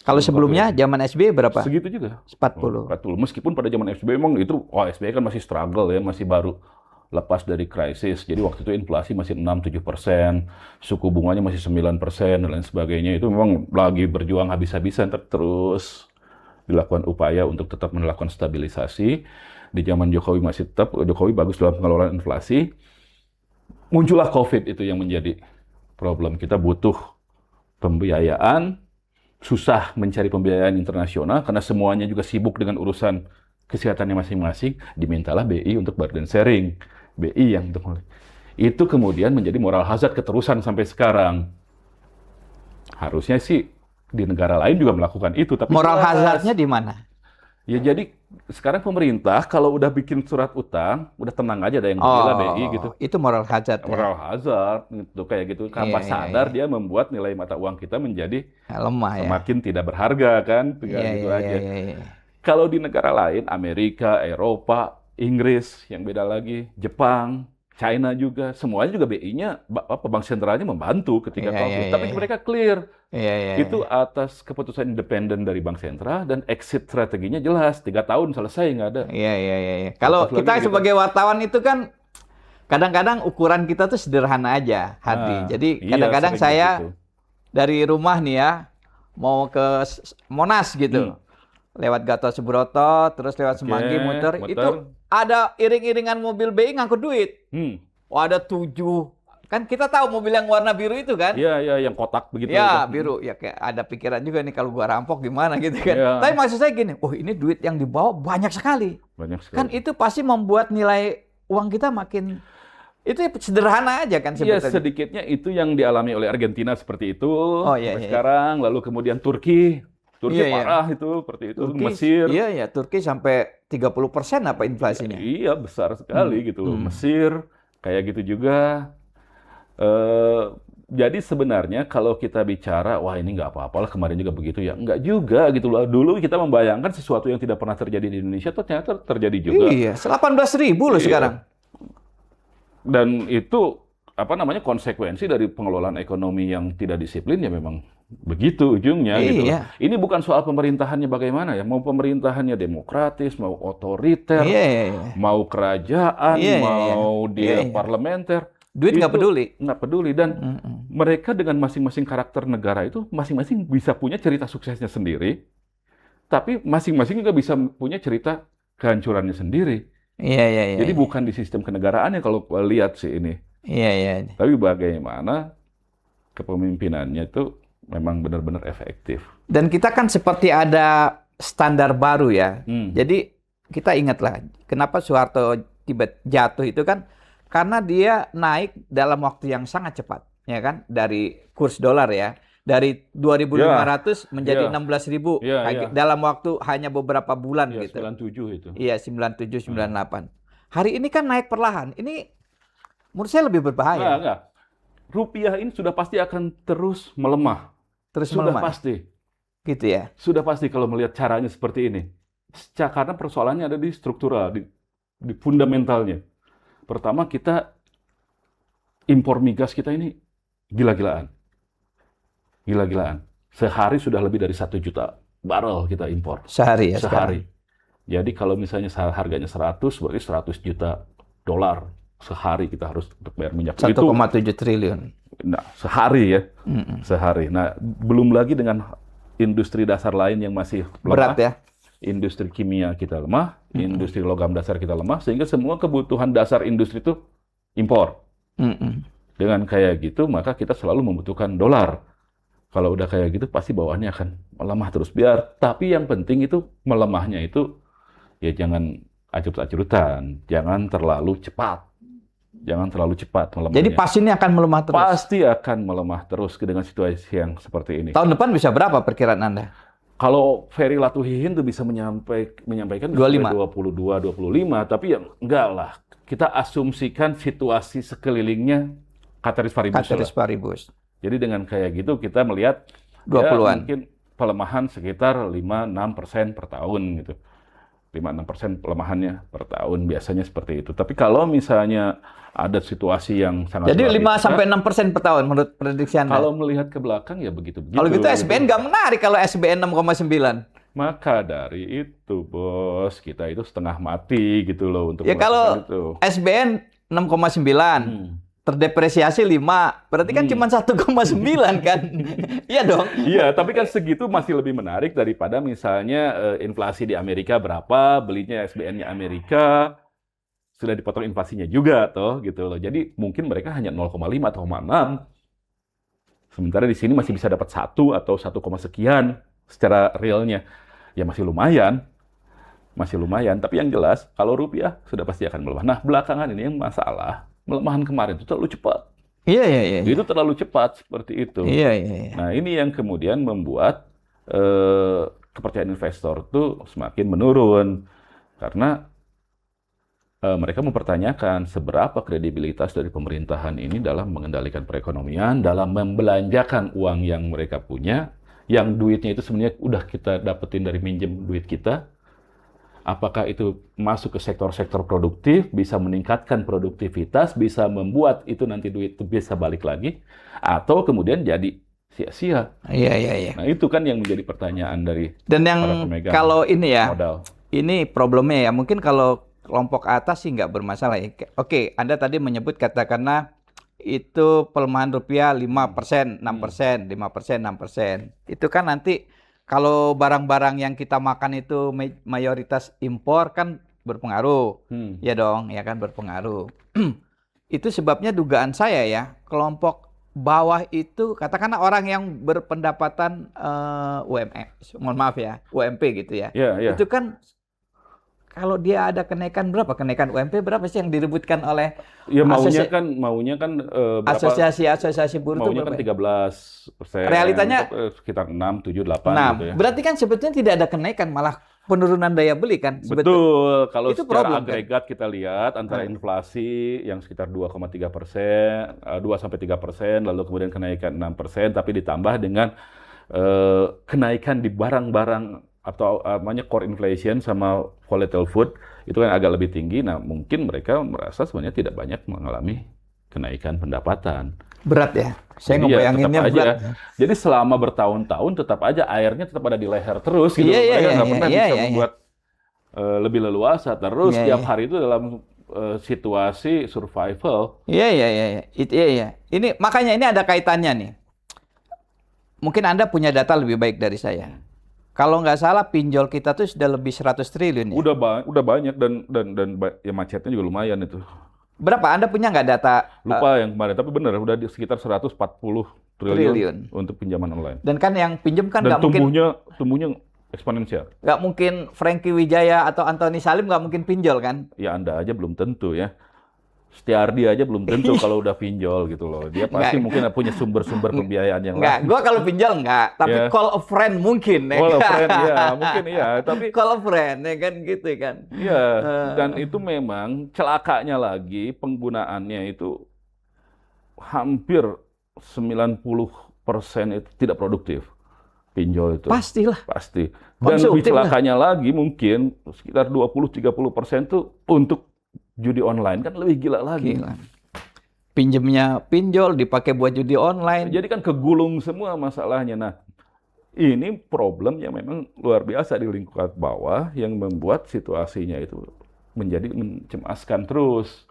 Kalau sebelumnya zaman SBY berapa?
Segitu juga.
40.
40. Meskipun pada zaman SBY memang itu SBY kan masih struggle ya, masih baru lepas dari krisis. Jadi waktu itu inflasi masih 6-7%, suku bunganya masih 9% dan lain sebagainya. Itu memang lagi berjuang habis-habisan, terus dilakukan upaya untuk tetap melakukan stabilisasi. Di zaman Jokowi Jokowi bagus dalam pengelolaan inflasi. Muncullah Covid itu yang menjadi problem. Kita butuh pembiayaan, susah mencari pembiayaan internasional karena semuanya juga sibuk dengan urusan kesehatannya masing-masing. Dimintalah BI untuk burden sharing. BI yang itu kemudian menjadi moral hazard keterusan sampai sekarang. Harusnya sih di negara lain juga melakukan itu, tapi
moral hazardnya di mana?
Ya jadi sekarang pemerintah kalau udah bikin surat utang, udah tenang aja ada yang beli BI gitu.
Itu moral hazard.
Moral hazard gitu kayak gitu. Tanpa sadar dia membuat nilai mata uang kita menjadi
lemah,
semakin tidak berharga kan, gitu aja. Kalau di negara lain, Amerika, Eropa, Inggris yang beda lagi, Jepang, China juga, semuanya juga BI-nya, bank sentralnya membantu ketika Covid. Tapi mereka clear. Itu atas keputusan independen dari bank sentral dan exit strateginya jelas. 3 tahun selesai, nggak ada.
Kalau kita sebagai wartawan itu kan kadang-kadang ukuran kita tuh sederhana aja, Hadi. Jadi kadang-kadang saya dari rumah nih ya, mau ke Monas gitu. Lewat Gatot Subroto, terus lewat Semanggi muter, itu ada iring-iringan mobil BI ngangkut duit. Ada 7. Kan kita tahu mobil yang warna biru itu kan?
Iya, yang kotak begitu.
Ya, biru. Ya kayak ada pikiran juga nih kalau gua rampok gimana gitu kan. Tapi maksud saya gini, ini duit yang dibawa banyak sekali. Kan itu pasti membuat nilai uang kita makin, itu sederhana aja kan sebetulnya.
Iya, sedikitnya itu yang dialami oleh Argentina seperti itu. Sekarang, lalu kemudian Turki parah itu, seperti itu. Mesir.
Iya, Turki sampai 30% apa inflasinya?
Iya, besar sekali gitu loh. Mesir, kayak gitu juga. Jadi sebenarnya kalau kita bicara, wah ini nggak apa-apalah kemarin juga begitu ya, nggak juga gitu loh. Dulu kita membayangkan sesuatu yang tidak pernah terjadi di Indonesia, ternyata terjadi juga.
Iya, 18.000 loh
Iya.
sekarang.
Dan itu apa namanya konsekuensi dari pengelolaan ekonomi yang tidak disiplin ya memang begitu ujungnya gitu loh.
Iya.
Ini bukan soal pemerintahannya bagaimana ya, mau pemerintahannya demokratis, mau otoriter,
Iya, iya, iya.
mau kerajaan,
Iya, iya, iya.
mau dia
Iya, iya.
parlementer.
Duit nggak
Itu
peduli.
nggak peduli dan
Mm-mm.
mereka dengan masing-masing karakter negara itu masing-masing bisa punya cerita suksesnya sendiri, tapi masing-masing juga bisa punya cerita kehancurannya sendiri.
Iya, iya, iya.
Jadi
Iya,
bukan di sistem kenegaraannya kalau lihat sih ini,
iya, iya.
tapi bagaimana kepemimpinannya itu memang benar-benar efektif.
Dan kita kan seperti ada standar baru ya.
Hmm.
Jadi kita ingatlah kenapa Soeharto tiba jatuh itu kan karena dia naik dalam waktu yang sangat cepat, ya kan? Dari kurs dolar ya, dari 2.500 menjadi
ya.
16.000
Ya, ya.
dalam waktu hanya beberapa bulan
Ya,
gitu.
97 itu.
Iya, 97, 98. Hari ini kan naik perlahan. Ini menurut saya lebih berbahaya.
Enggak. Rupiah ini sudah pasti akan terus melemah.
Terus
Sudah
melemah.
pasti.
Gitu ya.
Sudah pasti kalau melihat caranya seperti ini. Karena persoalannya ada di struktural, di fundamentalnya. Pertama, kita impor migas kita ini gila-gilaan. Gila-gilaan. Sehari sudah lebih dari 1 juta barrel kita impor.
Sehari ya
Sehari. Jadi kalau misalnya harganya 100, berarti 100 juta dolar sehari kita harus untuk bayar minyak.
sekarang.
Itu
1,7 triliun.
nah, sehari ya.
Mm-mm.
Sehari. Nah, belum lagi dengan industri dasar lain yang masih
Berat
lemah.
ya.
Industri kimia kita lemah, industri logam dasar kita lemah, sehingga semua kebutuhan dasar industri itu impor.
Mm-mm.
Dengan kayak gitu, maka kita selalu membutuhkan dolar. Kalau udah kayak gitu, pasti bawaannya akan melemah terus. Tapi yang penting itu melemahnya itu, ya jangan acrut-acrutan, jangan terlalu cepat. Jangan terlalu cepat melemahnya.
Jadi pas ini akan melemah terus.
Pasti akan melemah terus dengan situasi yang seperti ini.
Tahun depan bisa berapa perkiraan Anda?
Kalau Ferry Latuhihin tuh bisa menyampaikan
25.
22, 25, tapi ya enggak lah. Kita asumsikan situasi sekelilingnya Ceteris paribus lah.
Ceteris paribus.
Jadi dengan kayak gitu kita melihat
20-an.
mungkin pelemahan sekitar 5-6% per tahun gitu. 5-6% pelemahannya per tahun biasanya seperti itu. Tapi kalau misalnya ada situasi yang sangat
Jadi
luar biasa,
5-6% per tahun menurut prediksi Anda.
kalau melihat ke belakang ya begitu-begitu.
Kalau gitu SBN nggak menarik kalau SBN 6,9.
Maka dari itu, bos, kita itu setengah mati gitu loh untuk
Ya
melakukan
kalau
itu.
SBN 6,9, terdepresiasi 5, berarti kan cuma 1,9 kan? Iya dong.
Iya, tapi kan segitu masih lebih menarik daripada misalnya inflasi di Amerika berapa, belinya SBN-nya Amerika, sudah dipotong inflasinya juga toh gitu loh. Jadi mungkin mereka hanya 0,5 atau 0,6. Sementara di sini masih bisa dapat 1 atau 1, sekian secara realnya. Ya masih lumayan. Masih lumayan, tapi yang jelas kalau rupiah sudah pasti akan melemah. Nah, belakangan ini yang masalah, melemahan kemarin itu terlalu cepat.
Iya, iya, iya.
Itu terlalu cepat seperti itu.
Iya, iya, iya.
Nah, ini yang kemudian membuat kepercayaan investor tuh semakin menurun. Karena mereka mempertanyakan seberapa kredibilitas dari pemerintahan ini dalam mengendalikan perekonomian, dalam membelanjakan uang yang mereka punya, yang duitnya itu sebenarnya udah kita dapetin dari minjem duit kita. Apakah itu masuk ke sektor-sektor produktif, bisa meningkatkan produktivitas, bisa membuat itu nanti duit itu bisa balik lagi, atau kemudian jadi sia-sia.
Iya, iya, iya.
Nah, itu kan yang menjadi pertanyaan dari
Dan yang
para pemegang
kalau ini ya,
modal.
ini problemnya ya, mungkin kalau kelompok atas sih nggak bermasalah ya. Oke, Anda tadi menyebut katakanlah itu pelemahan rupiah 5%, 6%, 5%, 6%. Itu kan nanti kalau barang-barang yang kita makan itu mayoritas impor kan berpengaruh. Ya dong, ya kan berpengaruh. Itu sebabnya dugaan saya ya, kelompok bawah itu katakanlah orang yang berpendapatan mohon maaf ya, UMP gitu ya.
Ya.
Itu kan kalau dia ada kenaikan berapa? Kenaikan UMP berapa sih yang direbutkan oleh
Ya maunya kan berapa?
Asosiasi buruh itu
Maunya kan
berapa?
13%.
Realitanya
sekitar 6, 7, 8
Nah,
gitu ya.
berarti kan sebetulnya tidak ada kenaikan, malah penurunan daya beli kan.
Betul, kalau
Itu
secara
problem, kan?
agregat kita lihat antara inflasi yang sekitar 2,3%, 2-3%, lalu kemudian kenaikan 6%, tapi ditambah dengan kenaikan di barang-barang atau namanya core inflation sama volatile food itu kan agak lebih tinggi. Nah, mungkin mereka merasa sebenarnya tidak banyak mengalami kenaikan pendapatan.
Berat ya. Saya
Jadi ya
ngebayanginnya
tetap aja.
berat.
Jadi selama bertahun-tahun tetap aja airnya tetap ada di leher terus gitu.
Iya, iya,
Mereka
iya,
nggak
iya,
pernah
iya,
bisa
iya, iya.
membuat lebih leluasa. Terus
Iya,
tiap
iya.
hari itu dalam situasi survival.
Iya, iya, iya, iya. Iya, iya. Ini makanya ini ada kaitannya nih. Mungkin Anda punya data lebih baik dari saya. Kalau nggak salah pinjol kita tuh sudah lebih 100 triliun ya.
Udah banyak dan ya macetnya juga lumayan itu.
Berapa? Anda punya nggak data
Lupa yang kemarin, tapi benar udah di sekitar 140 triliun
triliun?
untuk pinjaman online.
Dan kan yang pinjem kan
Dan
nggak mungkin
tumbuhnya eksponensial.
Frankie Wijaya atau Anthony Salim nggak mungkin pinjol kan?
Ya Anda aja belum tentu ya. Setiardi aja belum tentu kalau udah pinjol gitu loh. Dia pasti
Nggak.
mungkin punya sumber-sumber pembiayaan yang
Nggak,
lain.
gua kalau pinjol nggak, tapi
Ya.
call a friend mungkin ya.
Well,
kan?
friend, ya mungkin iya. Tapi
Call a friend ya kan gitu kan.
iya, dan itu memang celakanya lagi penggunaannya itu hampir 90% itu tidak produktif. Pinjol itu.
Pastilah.
Pasti. Dan lebih
Konsumtif lah.
celakanya lagi mungkin sekitar 20-30% tuh untuk judi online, kan lebih gila lagi.
Gila. Pinjemnya pinjol dipakai buat judi online.
Jadi kan kegulung semua masalahnya. Nah, ini problem yang memang luar biasa di lingkungan bawah yang membuat situasinya itu menjadi mencemaskan terus.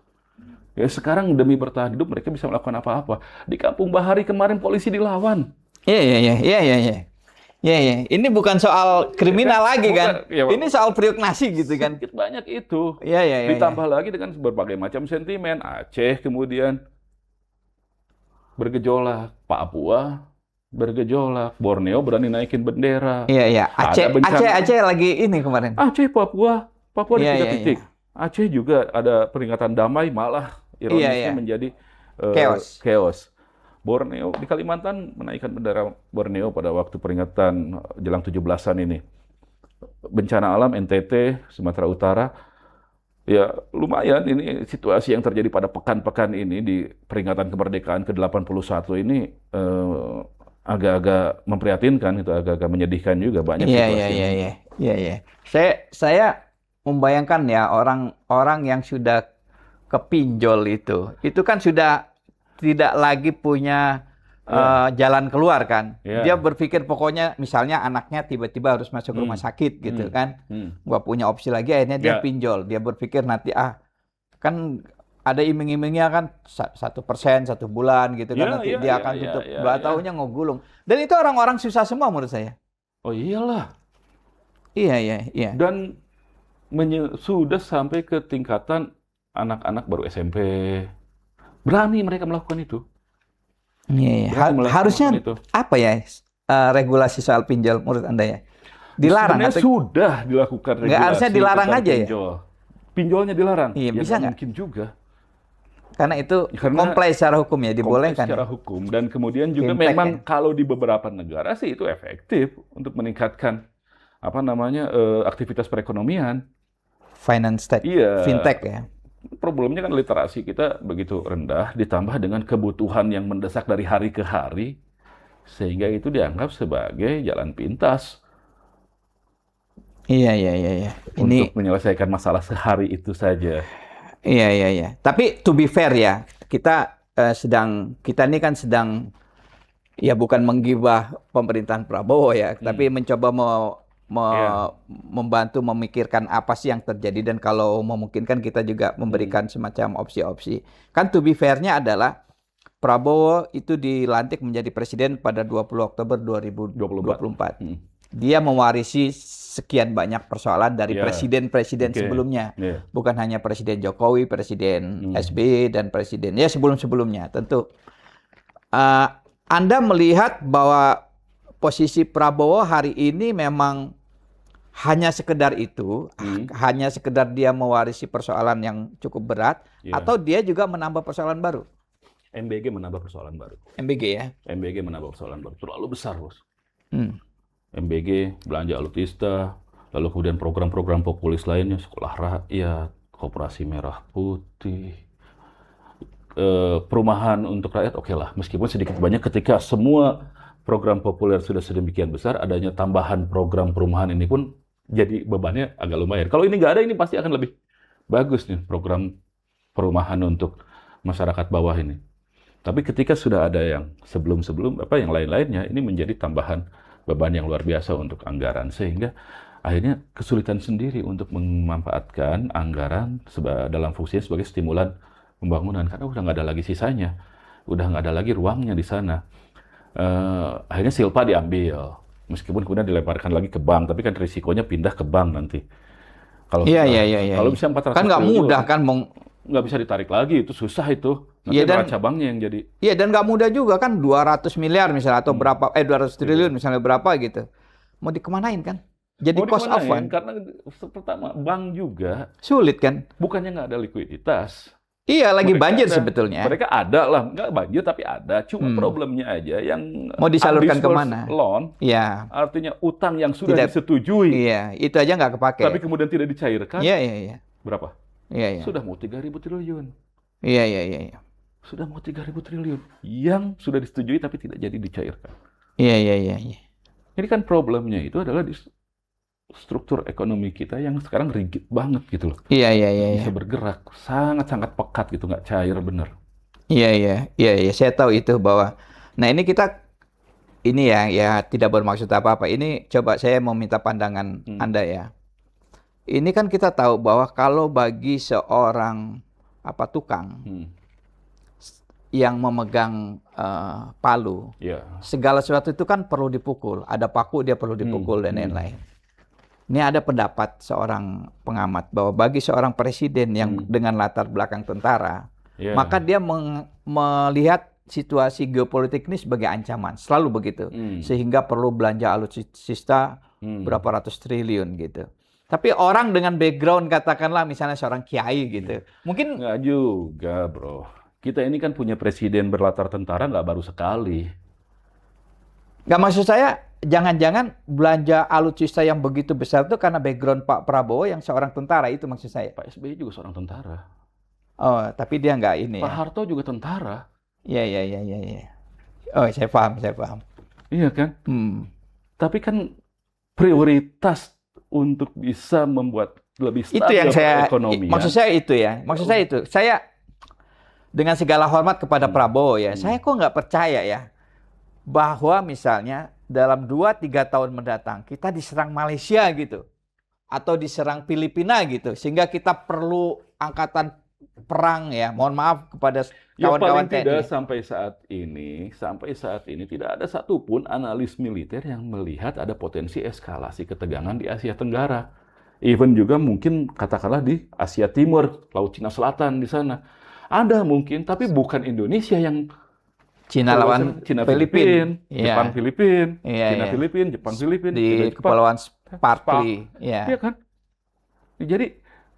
Ya sekarang demi bertahan hidup mereka bisa melakukan apa-apa. Di Kampung Bahari kemarin polisi dilawan.
Iya, iya, iya, iya, iya, iya. Iya, iya. Ini bukan soal kriminal lagi kan?
Bukan, ya,
Ini soal priuk nasi gitu kan?
sedikit banyak itu.
Iya, iya, iya.
Ditambah lagi dengan berbagai macam sentimen. Aceh kemudian bergejolak, Papua bergejolak, Borneo berani naikin bendera.
Iya, iya.
Ada bencana.
Aceh lagi ini kemarin.
Aceh, Papua di
Iya,
tiga
iya,
titik. Aceh juga ada peringatan damai, malah ironisnya
Iya, iya.
menjadi
Chaos.
Borneo di Kalimantan menaikkan bendera Borneo pada waktu peringatan jelang 17-an ini. Bencana alam NTT, Sumatera Utara, ya lumayan ini situasi yang terjadi pada pekan-pekan ini di peringatan kemerdekaan ke-81 ini agak-agak memprihatinkan, itu agak-agak menyedihkan juga banyak
Iya,
situasi.
iya, iya, iya. Iya, iya. Saya membayangkan ya orang-orang yang sudah kepinjol itu kan sudah tidak lagi punya jalan keluar kan.
Iya.
Dia berpikir pokoknya misalnya anaknya tiba-tiba harus masuk rumah sakit gitu kan. Gua punya opsi lagi akhirnya dia
Ya.
pinjol. Dia berpikir nanti kan ada iming-imingnya kan 1% 1 bulan gitu kan
Ya,
nanti
ya,
dia
ya,
akan
ya,
tutup.
ya,
Nggak
ya.
taunya ngegulung. Dan itu orang-orang susah semua menurut saya.
Oh iyalah.
Iya, iya, iya.
Dan sudah sampai ke tingkatan anak-anak baru SMP. Berani mereka melakukan itu.
Iya, iya.
Berani melakukan
Harusnya
itu.
apa ya regulasi soal pinjol menurut Anda ya? Dilarang
Sebenarnya
atau
sudah dilakukan
Nggak,
regulasi
harusnya dilarang
tentang
aja ya?
pinjol. Pinjolnya dilarang.
Iya,
Ya,
bisa nggak?
mungkin juga.
karena itu
Karena
comply secara hukum ya
Kompleks
dibolehkan.
secara hukum. Dan kemudian juga
Impact,
memang
ya?
kalau di beberapa negara sih itu efektif untuk meningkatkan aktivitas perekonomian.
Finance tech,
Iya.
fintech ya.
Problemnya kan literasi kita begitu rendah, ditambah dengan kebutuhan yang mendesak dari hari ke hari, sehingga itu dianggap sebagai jalan pintas
Iya, iya, iya, iya. Ini
untuk menyelesaikan masalah sehari itu saja.
iya, iya, iya. Tapi to be fair ya, kita ini kan sedang ya bukan menggibah pemerintahan Prabowo ya, tapi mencoba membantu memikirkan apa sih yang terjadi dan kalau memungkinkan kita juga memberikan semacam opsi-opsi. Kan to be fair-nya adalah Prabowo itu dilantik menjadi presiden pada 20 Oktober 2024. Dia mewarisi sekian banyak persoalan dari
Ya.
presiden-presiden
Oke.
sebelumnya.
Ya.
Bukan hanya Presiden Jokowi, Presiden SBY, dan Presiden ya sebelum-sebelumnya. Tentu Anda melihat bahwa posisi Prabowo hari ini memang hanya sekedar itu, hanya sekedar dia mewarisi persoalan yang cukup berat,
Ya.
atau dia juga menambah persoalan baru?
MBG menambah persoalan baru.
MBG ya?
MBG menambah persoalan baru. Terlalu besar, Bos.
Hmm.
MBG belanja alutsista, Lalu kemudian program-program populis lainnya, Sekolah Rakyat, Koperasi Merah Putih, perumahan untuk rakyat, oke lah. Meskipun sedikit banyak ketika semua program populer sudah sedemikian besar, adanya tambahan program perumahan ini pun jadi bebannya agak lumayan. Kalau ini nggak ada, ini pasti akan lebih bagus nih program perumahan untuk masyarakat bawah ini. Tapi ketika sudah ada yang sebelum-sebelum, yang lain-lainnya, ini menjadi tambahan beban yang luar biasa untuk anggaran. Sehingga akhirnya kesulitan sendiri untuk memanfaatkan anggaran dalam fungsinya sebagai stimulan pembangunan. Karena udah nggak ada lagi sisanya. Udah nggak ada lagi ruangnya di sana. Akhirnya silpa diambil. Meskipun kemudian dilemparkan lagi ke bank. Tapi kan risikonya pindah ke bank nanti. Kalau kalau bisa 400
Kan nggak
triliun,
mudah kan,
nggak bisa ditarik lagi, itu susah itu. Nanti
Iya, dan
neraca banknya yang jadi.
iya, dan nggak mudah juga kan, 200 miliar misalnya atau berapa 200 triliun misalnya berapa gitu. Mau dikemanain kan? Jadi
Mau
cost of
dikemanain?
fund.
Karena pertama, bank juga
Sulit kan?
bukannya nggak ada likuiditas.
Iya, lagi
Mereka
banjir
ada-
sebetulnya.
Mereka ada lah, nggak banjir tapi ada. Cuma problemnya aja yang
Mau disalurkan
undisbursed
kemana?
loan,
Iya,
artinya utang yang sudah
Tidak.
disetujui,
iya, itu aja nggak kepake.
tapi kemudian tidak dicairkan.
Iya, iya, iya.
Berapa?
Iya, iya.
Sudah mau 3.000 triliun.
Iya, iya, iya, iya.
Sudah mau 3.000 triliun. Yang sudah disetujui tapi tidak jadi dicairkan.
Iya, iya, iya, iya.
Jadi kan problemnya itu adalah di struktur ekonomi kita yang sekarang rigid banget gitu loh.
Iya, iya, iya, iya.
Bisa bergerak, sangat-sangat pekat gitu, nggak cair bener.
Iya, iya, iya, iya. Saya tahu itu bahwa, nah ini kita, ini ya tidak bermaksud apa-apa. Ini coba saya mau minta pandangan Anda ya. Ini kan kita tahu bahwa kalau bagi seorang tukang yang memegang palu,
Ya.
segala sesuatu itu kan perlu dipukul. Ada paku dia perlu dipukul dan lain-lain. Ini ada pendapat seorang pengamat bahwa bagi seorang presiden yang dengan latar belakang tentara,
Ya.
maka dia melihat situasi geopolitik ini sebagai ancaman, selalu begitu, sehingga perlu belanja alutsista berapa ratus triliun gitu. Tapi orang dengan background katakanlah misalnya seorang kiai gitu, mungkin
Nggak juga, bro. Kita ini kan punya presiden berlatar tentara nggak baru sekali.
nggak, maksud saya jangan-jangan belanja alutsista yang begitu besar itu karena background Pak Prabowo yang seorang tentara, itu maksud saya.
Pak SBY juga seorang tentara.
Oh, tapi dia nggak ini
Pak
ya.
Harto juga tentara.
Iya, iya, iya, iya, iya. Oh, saya paham, saya paham.
Iya kan? Tapi kan prioritas untuk bisa membuat lebih
Itu yang
stabil
saya,
perekonomian.
maksud saya itu ya. Maksud saya itu. Saya dengan segala hormat kepada Prabowo ya, saya kok nggak percaya ya bahwa misalnya dalam 2-3 tahun mendatang kita diserang Malaysia gitu, atau diserang Filipina gitu, sehingga kita perlu angkatan perang ya. Mohon maaf kepada
Ya
kawan-kawan
paling tidak
TNI.
sampai saat ini tidak ada satupun analis militer yang melihat ada potensi eskalasi ketegangan di Asia Tenggara. Even juga mungkin katakanlah di Asia Timur, Laut Cina Selatan di sana. Ada mungkin, tapi bukan Indonesia yang
Cina lawan
Cina
Filipina,
Jepang Filipina,
Iya,
Cina
iya.
Filipina, Jepang Filipina,
Di
Cina, Jepang.
Kepulauan Spratly.
Iya
Ya.
kan? Jadi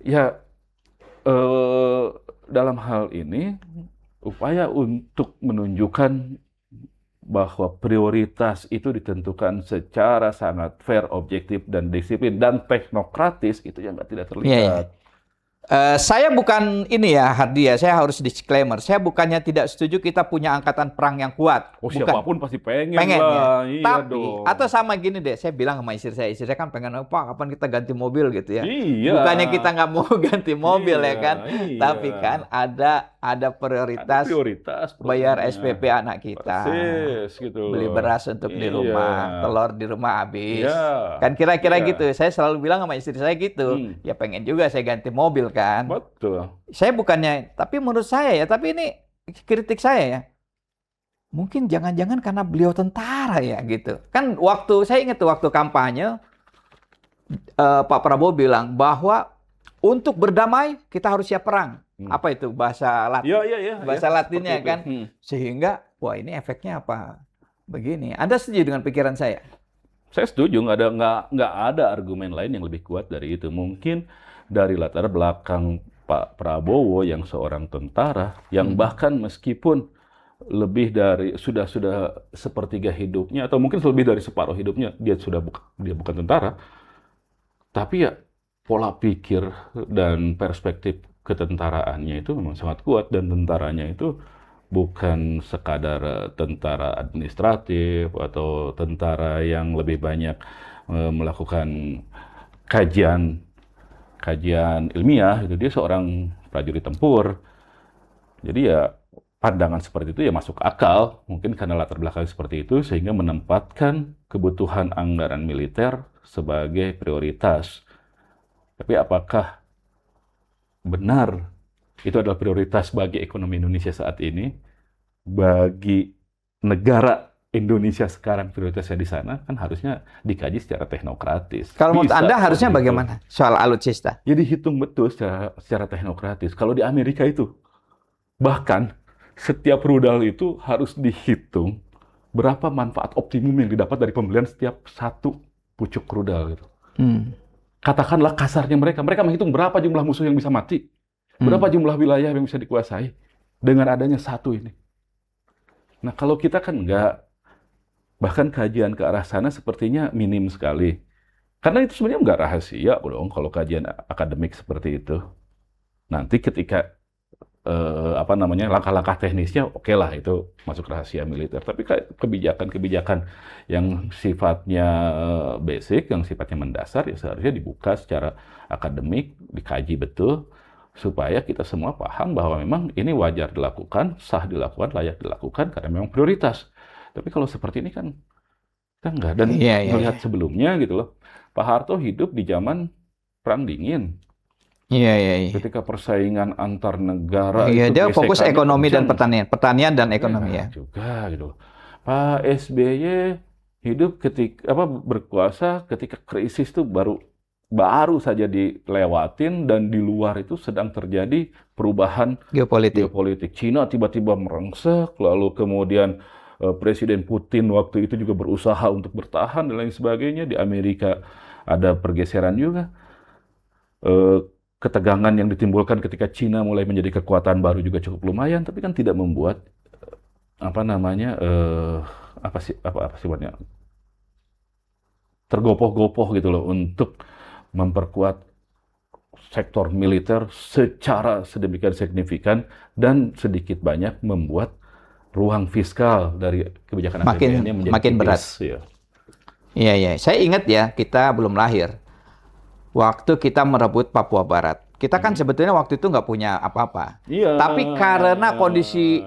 ya dalam hal ini upaya untuk menunjukkan bahwa prioritas itu ditentukan secara sangat fair, objektif, dan disiplin dan teknokratis itu yang tidak terlihat.
Iya, iya. Saya bukan ini ya, Hardi ya, saya harus disclaimer. Saya bukannya tidak setuju kita punya angkatan perang yang kuat.
Oh,
Bukan.
siapapun pasti pengen
Pengen
lah.
ya.
Iya
Tapi
dong.
atau sama gini deh, saya bilang sama istri saya kan pengen apa? Kapan kita ganti mobil gitu ya?
Iya.
Bukannya kita nggak mau ganti mobil ya
Iya,
kan?
iya.
Tapi kan ada prioritas,
Ada prioritas
bayar
programnya.
SPP anak kita,
Persis, gitu
beli
loh.
beras untuk di
Iya.
rumah, telur di rumah habis.
Iya.
Kan kira-kira
Iya.
gitu. Saya selalu bilang sama istri saya gitu. Ya pengen juga saya ganti mobil kan.
Betul.
Saya bukannya, tapi menurut saya ya, tapi ini kritik saya ya. Mungkin jangan-jangan karena beliau tentara ya gitu. Kan saya ingat tuh waktu kampanye, Pak Prabowo bilang bahwa untuk berdamai kita harus siap perang. Apa itu bahasa Latin?
Iya.
Bahasa Latinnya
Seperti itu.
kan. Sehingga, wah ini efeknya apa? Begini. Anda setuju dengan pikiran saya?
Saya setuju, nggak ada argumen lain yang lebih kuat dari itu. Mungkin dari latar belakang Pak Prabowo yang seorang tentara, yang bahkan meskipun lebih dari sudah sepertiga hidupnya atau mungkin lebih dari separuh hidupnya dia bukan tentara, Tapi ya pola pikir dan perspektif ketentaraannya itu memang sangat kuat, dan tentaranya itu bukan sekadar tentara administratif atau tentara yang lebih banyak melakukan kajian kajian ilmiah gitu. Dia seorang prajurit tempur. Jadi ya pandangan seperti itu ya masuk akal, mungkin karena latar belakang seperti itu sehingga menempatkan kebutuhan anggaran militer sebagai prioritas. Tapi apakah benar itu adalah prioritas bagi ekonomi Indonesia saat ini? Bagi negara Indonesia sekarang prioritasnya di sana, kan harusnya dikaji secara teknokratis.
Kalau menurut
Bisa
Anda harusnya
seperti itu.
bagaimana soal alutsista?
Jadi hitung betul secara teknokratis. Kalau di Amerika itu, bahkan setiap rudal itu harus dihitung berapa manfaat optimum yang didapat dari pembelian setiap satu pucuk rudal gitu.
Hmm.
Katakanlah kasarnya mereka menghitung berapa jumlah musuh yang bisa mati, berapa jumlah wilayah yang bisa dikuasai dengan adanya satu ini. Nah, kalau kita kan enggak, bahkan kajian ke arah sana sepertinya minim sekali. Karena itu sebenarnya nggak rahasia dong kalau kajian akademik seperti itu. Nanti ketika langkah-langkah teknisnya oke lah itu masuk rahasia militer. Tapi kebijakan-kebijakan yang sifatnya basic, yang sifatnya mendasar ya seharusnya dibuka secara akademik, dikaji betul supaya kita semua paham bahwa memang ini wajar dilakukan, sah dilakukan, layak dilakukan karena memang prioritas. Tapi kalau seperti ini kan kita enggak. Dan melihat sebelumnya gitu loh, Pak Harto hidup di zaman Perang Dingin.
Iya.
Ketika persaingan antar negara
Iya,
itu
dia fokus
gesekannya
ekonomi dan
kencang.
pertanian dan ekonomi ya.
Juga gitu. Pak SBY hidup berkuasa ketika krisis itu baru saja dilewatin, dan di luar itu sedang terjadi perubahan geopolitik. Cina tiba-tiba merengsek, lalu kemudian Presiden Putin waktu itu juga berusaha untuk bertahan dan lain sebagainya. Di Amerika ada pergeseran juga. Ketegangan yang ditimbulkan ketika Cina mulai menjadi kekuatan baru juga cukup lumayan, tapi kan tidak membuat tergopoh-gopoh gitu loh untuk memperkuat sektor militer secara sedemikian signifikan dan sedikit banyak membuat ruang fiskal dari kebijakan APBN-nya menjadi
makin berat.
Ya.
Iya. Saya ingat ya, kita belum lahir. Waktu kita merebut Papua Barat, kita kan sebetulnya waktu itu nggak punya apa-apa.
Iya.
Tapi karena kondisi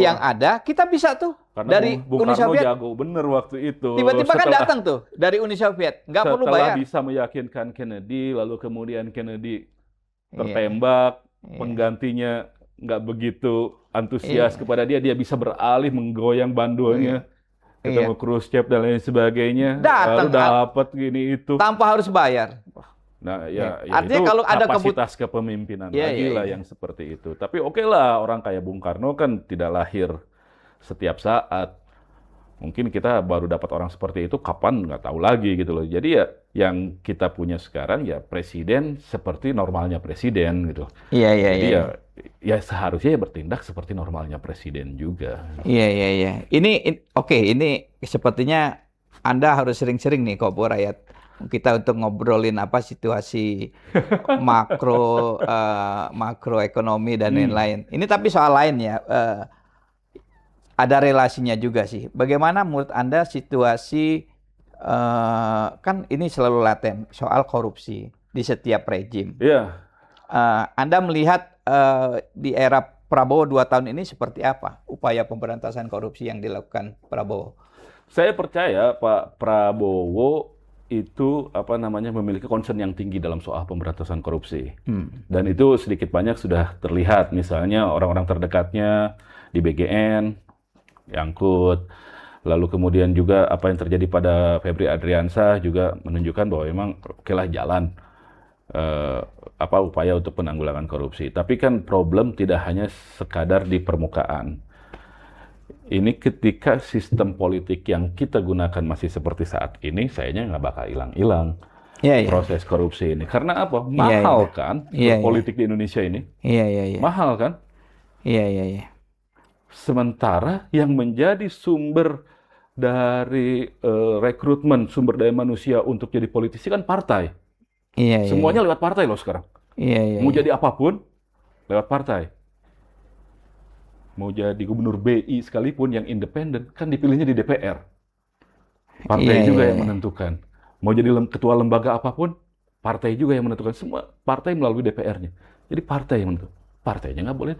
yang ada, kita bisa tuh
karena
dari
Bung
Uni
Karno
Soviet.
jago bener waktu itu.
Tiba-tiba kan datang tuh dari Uni Soviet, nggak perlu bayar.
Setelah bisa meyakinkan Kennedy, lalu kemudian Kennedy tertembak, penggantinya nggak begitu antusias kepada dia bisa beralih menggoyang bandulnya. Ketemu Khrushchev dan lain sebagainya, lalu dapat gini itu
tanpa harus bayar.
Nah, ya
artinya
itu
kalau ada
kapasitas kepemimpinan lagi lah yang seperti itu. Tapi oke lah, orang kayak Bung Karno kan tidak lahir setiap saat. Mungkin kita baru dapat orang seperti itu kapan nggak tahu lagi gitu loh. Jadi ya yang kita punya sekarang ya presiden seperti normalnya presiden gitu. Jadi ya seharusnya bertindak seperti normalnya presiden juga.
Iya. Ini sepertinya Anda harus sering-sering nih Kopo Rakyat kita untuk ngobrolin situasi makroekonomi dan lain-lain. Ini tapi soal lain ya. Ada relasinya juga sih. Bagaimana menurut Anda situasi kan ini selalu laten soal korupsi di setiap rejim.
Iya.
Anda melihat di era Prabowo 2 tahun ini seperti apa upaya pemberantasan korupsi yang dilakukan Prabowo?
Saya percaya Pak Prabowo itu memiliki concern yang tinggi dalam soal pemberantasan korupsi. Dan itu sedikit banyak sudah terlihat. Misalnya orang-orang terdekatnya di BGN Yangkut, lalu kemudian juga apa yang terjadi pada Febri Adriansyah juga menunjukkan bahwa memang okelah jalan upaya untuk penanggulangan korupsi. Tapi kan problem tidak hanya sekadar di permukaan. Ini ketika sistem politik yang kita gunakan masih seperti saat ini, sayangnya nggak bakal hilang-hilang proses korupsi ini. Karena apa? Mahal kan politik di Indonesia ini? Mahal kan?
Iya.
Sementara yang menjadi sumber dari rekrutmen sumber daya manusia untuk jadi politisi kan partai.
Iya, iya.
Semuanya lewat partai loh sekarang.
Iya, iya.
Mau
Iya.
jadi apapun lewat partai. Mau jadi gubernur BI sekalipun yang independen kan dipilihnya di DPR.
Iya,
Partai juga
iya,
yang
iya.
menentukan. Mau jadi ketua lembaga apapun, partai juga yang menentukan. Semua partai melalui DPR-nya. Jadi partai yang menentukan. Partainya nggak boleh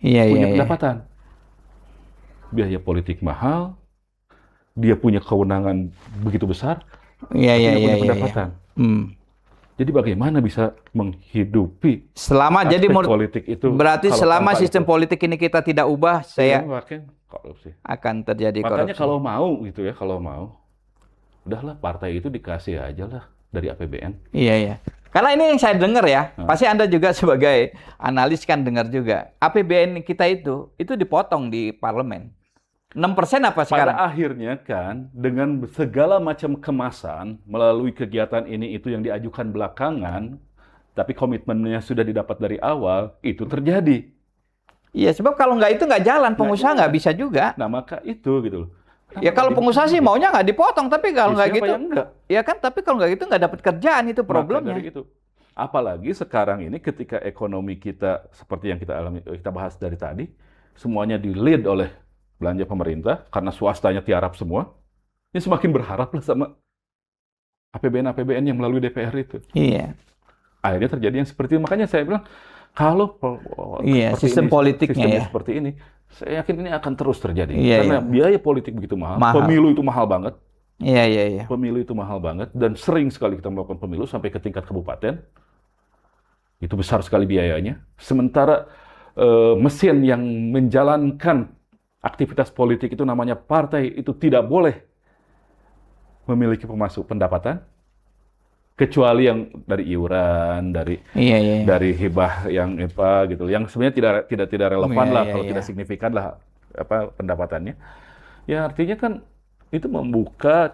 Iya, iya,
punya
iya.
pendapatan. Biaya politik mahal, dia punya kewenangan begitu besar,
Iya,
tapi
iya,
nggak
iya,
punya
iya, iya.
pendapatan.
Hmm.
Jadi bagaimana bisa menghidupi
Selama jadi
aspek politik itu
berarti
kalau
selama
tanpa
sistem
itu?
politik ini kita tidak ubah,
Iya,
saya
makanya korupsi.
akan terjadi
Makanya
korupsi.
kalau mau gitu ya, kalau mau, udahlah partai itu dikasih aja lah dari APBN.
Iya, iya. Karena ini yang saya dengar ya,
Nah,
pasti Anda juga sebagai analis kan dengar juga. APBN kita itu dipotong di parlemen. 6% apa
pada
sekarang?
akhirnya kan dengan segala macam kemasan melalui kegiatan ini itu yang diajukan belakangan, tapi komitmennya sudah didapat dari awal, itu terjadi.
Iya, sebab kalau nggak itu nggak jalan,
Nggak
pengusaha nggak
jalan.
bisa juga.
Nah, maka itu gitu loh. Kenapa
Ya
nggak
kalau pengusaha sih
dipotong?
maunya nggak dipotong, tapi kalau
Ya,
nggak
siapa
gitu,
yang enggak?
ya kan. Tapi kalau nggak gitu nggak dapat kerjaan, itu
Maka
problemnya.
dari itu. Apalagi sekarang ini ketika ekonomi kita seperti yang kita alami, kita bahas dari tadi, semuanya di-lead oleh belanja pemerintah karena swastanya tiarap semua. Ya semakin berharaplah sama APBN-APBN yang melalui DPR itu.
Iya,
Akhirnya terjadi yang seperti itu. Makanya saya bilang, kalau
iya,
seperti
sistem
ini,
politiknya
sistemnya
ya.
seperti ini, saya yakin ini akan terus terjadi.
Iya, iya,
Karena biaya politik begitu mahal,
mahal.
pemilu itu mahal banget,
Iya, iya, iya.
pemilu itu mahal banget, dan sering sekali kita melakukan pemilu sampai ke tingkat kabupaten, itu besar sekali biayanya. Sementara mesin yang menjalankan aktivitas politik itu namanya partai, itu tidak boleh memiliki pendapatan, kecuali yang dari iuran,
Iya, iya.
dari hibah yang apa gitu, yang sebenarnya tidak relevan
Iya,
lah
iya,
kalau
iya.
tidak signifikan lah apa pendapatannya. Ya artinya kan itu membuka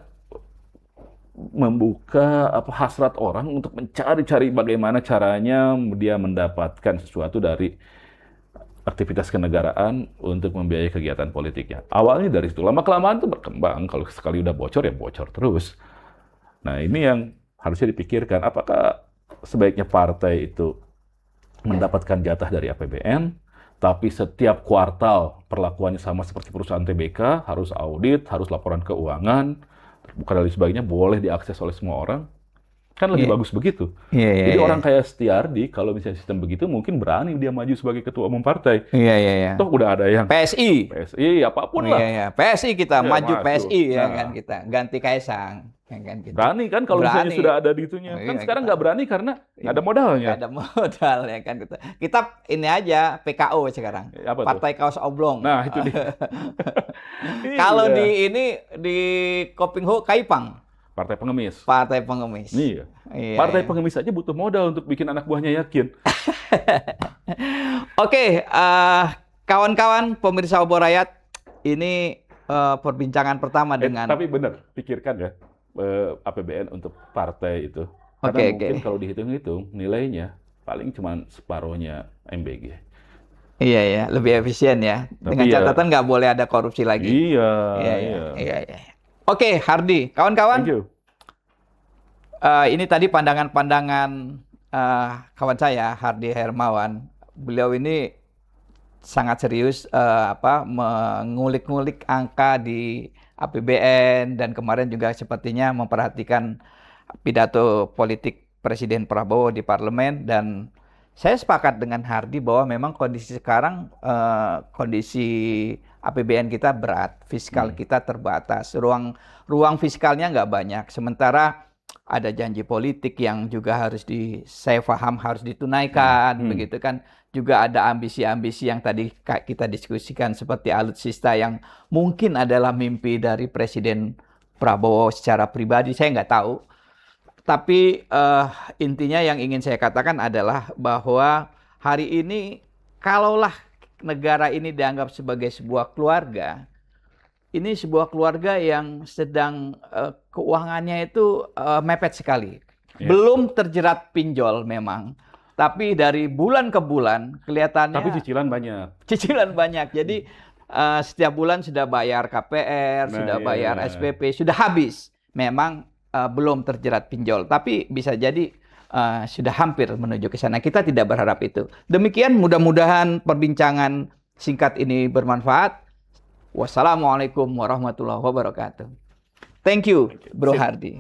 apa hasrat orang untuk mencari-cari bagaimana caranya dia mendapatkan sesuatu dari aktivitas kenegaraan untuk membiayai kegiatan politiknya. Awalnya dari situ, lama-kelamaan itu berkembang. Kalau sekali udah bocor ya bocor terus. Nah ini yang harusnya dipikirkan, apakah sebaiknya partai itu mendapatkan jatah dari APBN, tapi setiap kuartal perlakuannya sama seperti perusahaan TBK, harus audit, harus laporan keuangan, terbuka dan lain sebagainya, boleh diakses oleh semua orang. Kan lebih
Iya,
bagus begitu.
iya, iya,
Jadi
iya.
orang kayak Setiardi, kalau misalnya sistem begitu, mungkin berani dia maju sebagai ketua umum partai.
Iya, iya, iya.
Toh udah ada yang
PSI.
PSI, apapun
Iya,
lah.
iya. PSI kita
Ya,
maju
maju.
PSI ya
Nah.
kan kita ganti Kaisang ya kan kita.
Berani kan kalau misalnya
Berani.
sudah ada di itunya.
Oh,
Kan
iya,
sekarang
kita.
nggak berani karena nggak ada modalnya.
Nggak ada modal ya kan kita. Kita ini aja PKO sekarang.
Apa tuh?
Partai Kaos Oblong.
Nah, itu dia.
Kalau
Iya.
di Kopingho Kaipang,
Partai pengemis.
Partai Pengemis.
Iya.
Iya,
Partai
iya.
pengemis aja butuh modal untuk bikin anak buahnya yakin.
Oke, kawan-kawan pemirsa Obor Rakyat, ini perbincangan pertama dengan
Tapi benar, pikirkan ya APBN untuk partai itu. Karena
Oke,
mungkin
oke.
kalau dihitung-hitung nilainya paling cuma separohnya MBG.
Iya ya, lebih efisien ya.
Tapi
Dengan
ya-
catatan nggak boleh ada korupsi lagi.
Iya,
Iya,
iya.
iya, iya. Oke, Hardi, kawan-kawan,
Thank you.
ini tadi pandangan-pandangan kawan saya, Hardi Hermawan. Beliau ini sangat serius mengulik-ngulik angka di APBN dan kemarin juga sepertinya memperhatikan pidato politik Presiden Prabowo di parlemen, dan saya sepakat dengan Hardi bahwa memang kondisi sekarang kondisi APBN kita berat, fiskal kita terbatas, ruang fiskalnya nggak banyak. Sementara ada janji politik yang juga saya paham harus ditunaikan, begitu kan. Juga ada ambisi-ambisi yang tadi kita diskusikan seperti alutsista yang mungkin adalah mimpi dari Presiden Prabowo secara pribadi, saya nggak tahu. Tapi intinya yang ingin saya katakan adalah bahwa hari ini kalaulah negara ini dianggap sebagai sebuah keluarga, ini sebuah keluarga yang sedang keuangannya itu mepet sekali.
Ya.
Belum terjerat pinjol memang, tapi dari bulan ke bulan kelihatannya
Tapi cicilan banyak.
cicilan banyak. Jadi setiap bulan sudah bayar KPR,
Nah,
sudah
iya.
bayar SPP, sudah habis. Memang belum terjerat pinjol, tapi bisa jadi sudah hampir menuju ke sana. Kita tidak berharap itu. Demikian, mudah-mudahan perbincangan singkat ini bermanfaat. Wassalamualaikum warahmatullahi wabarakatuh. Thank you, Bro
Sip.
Hardy.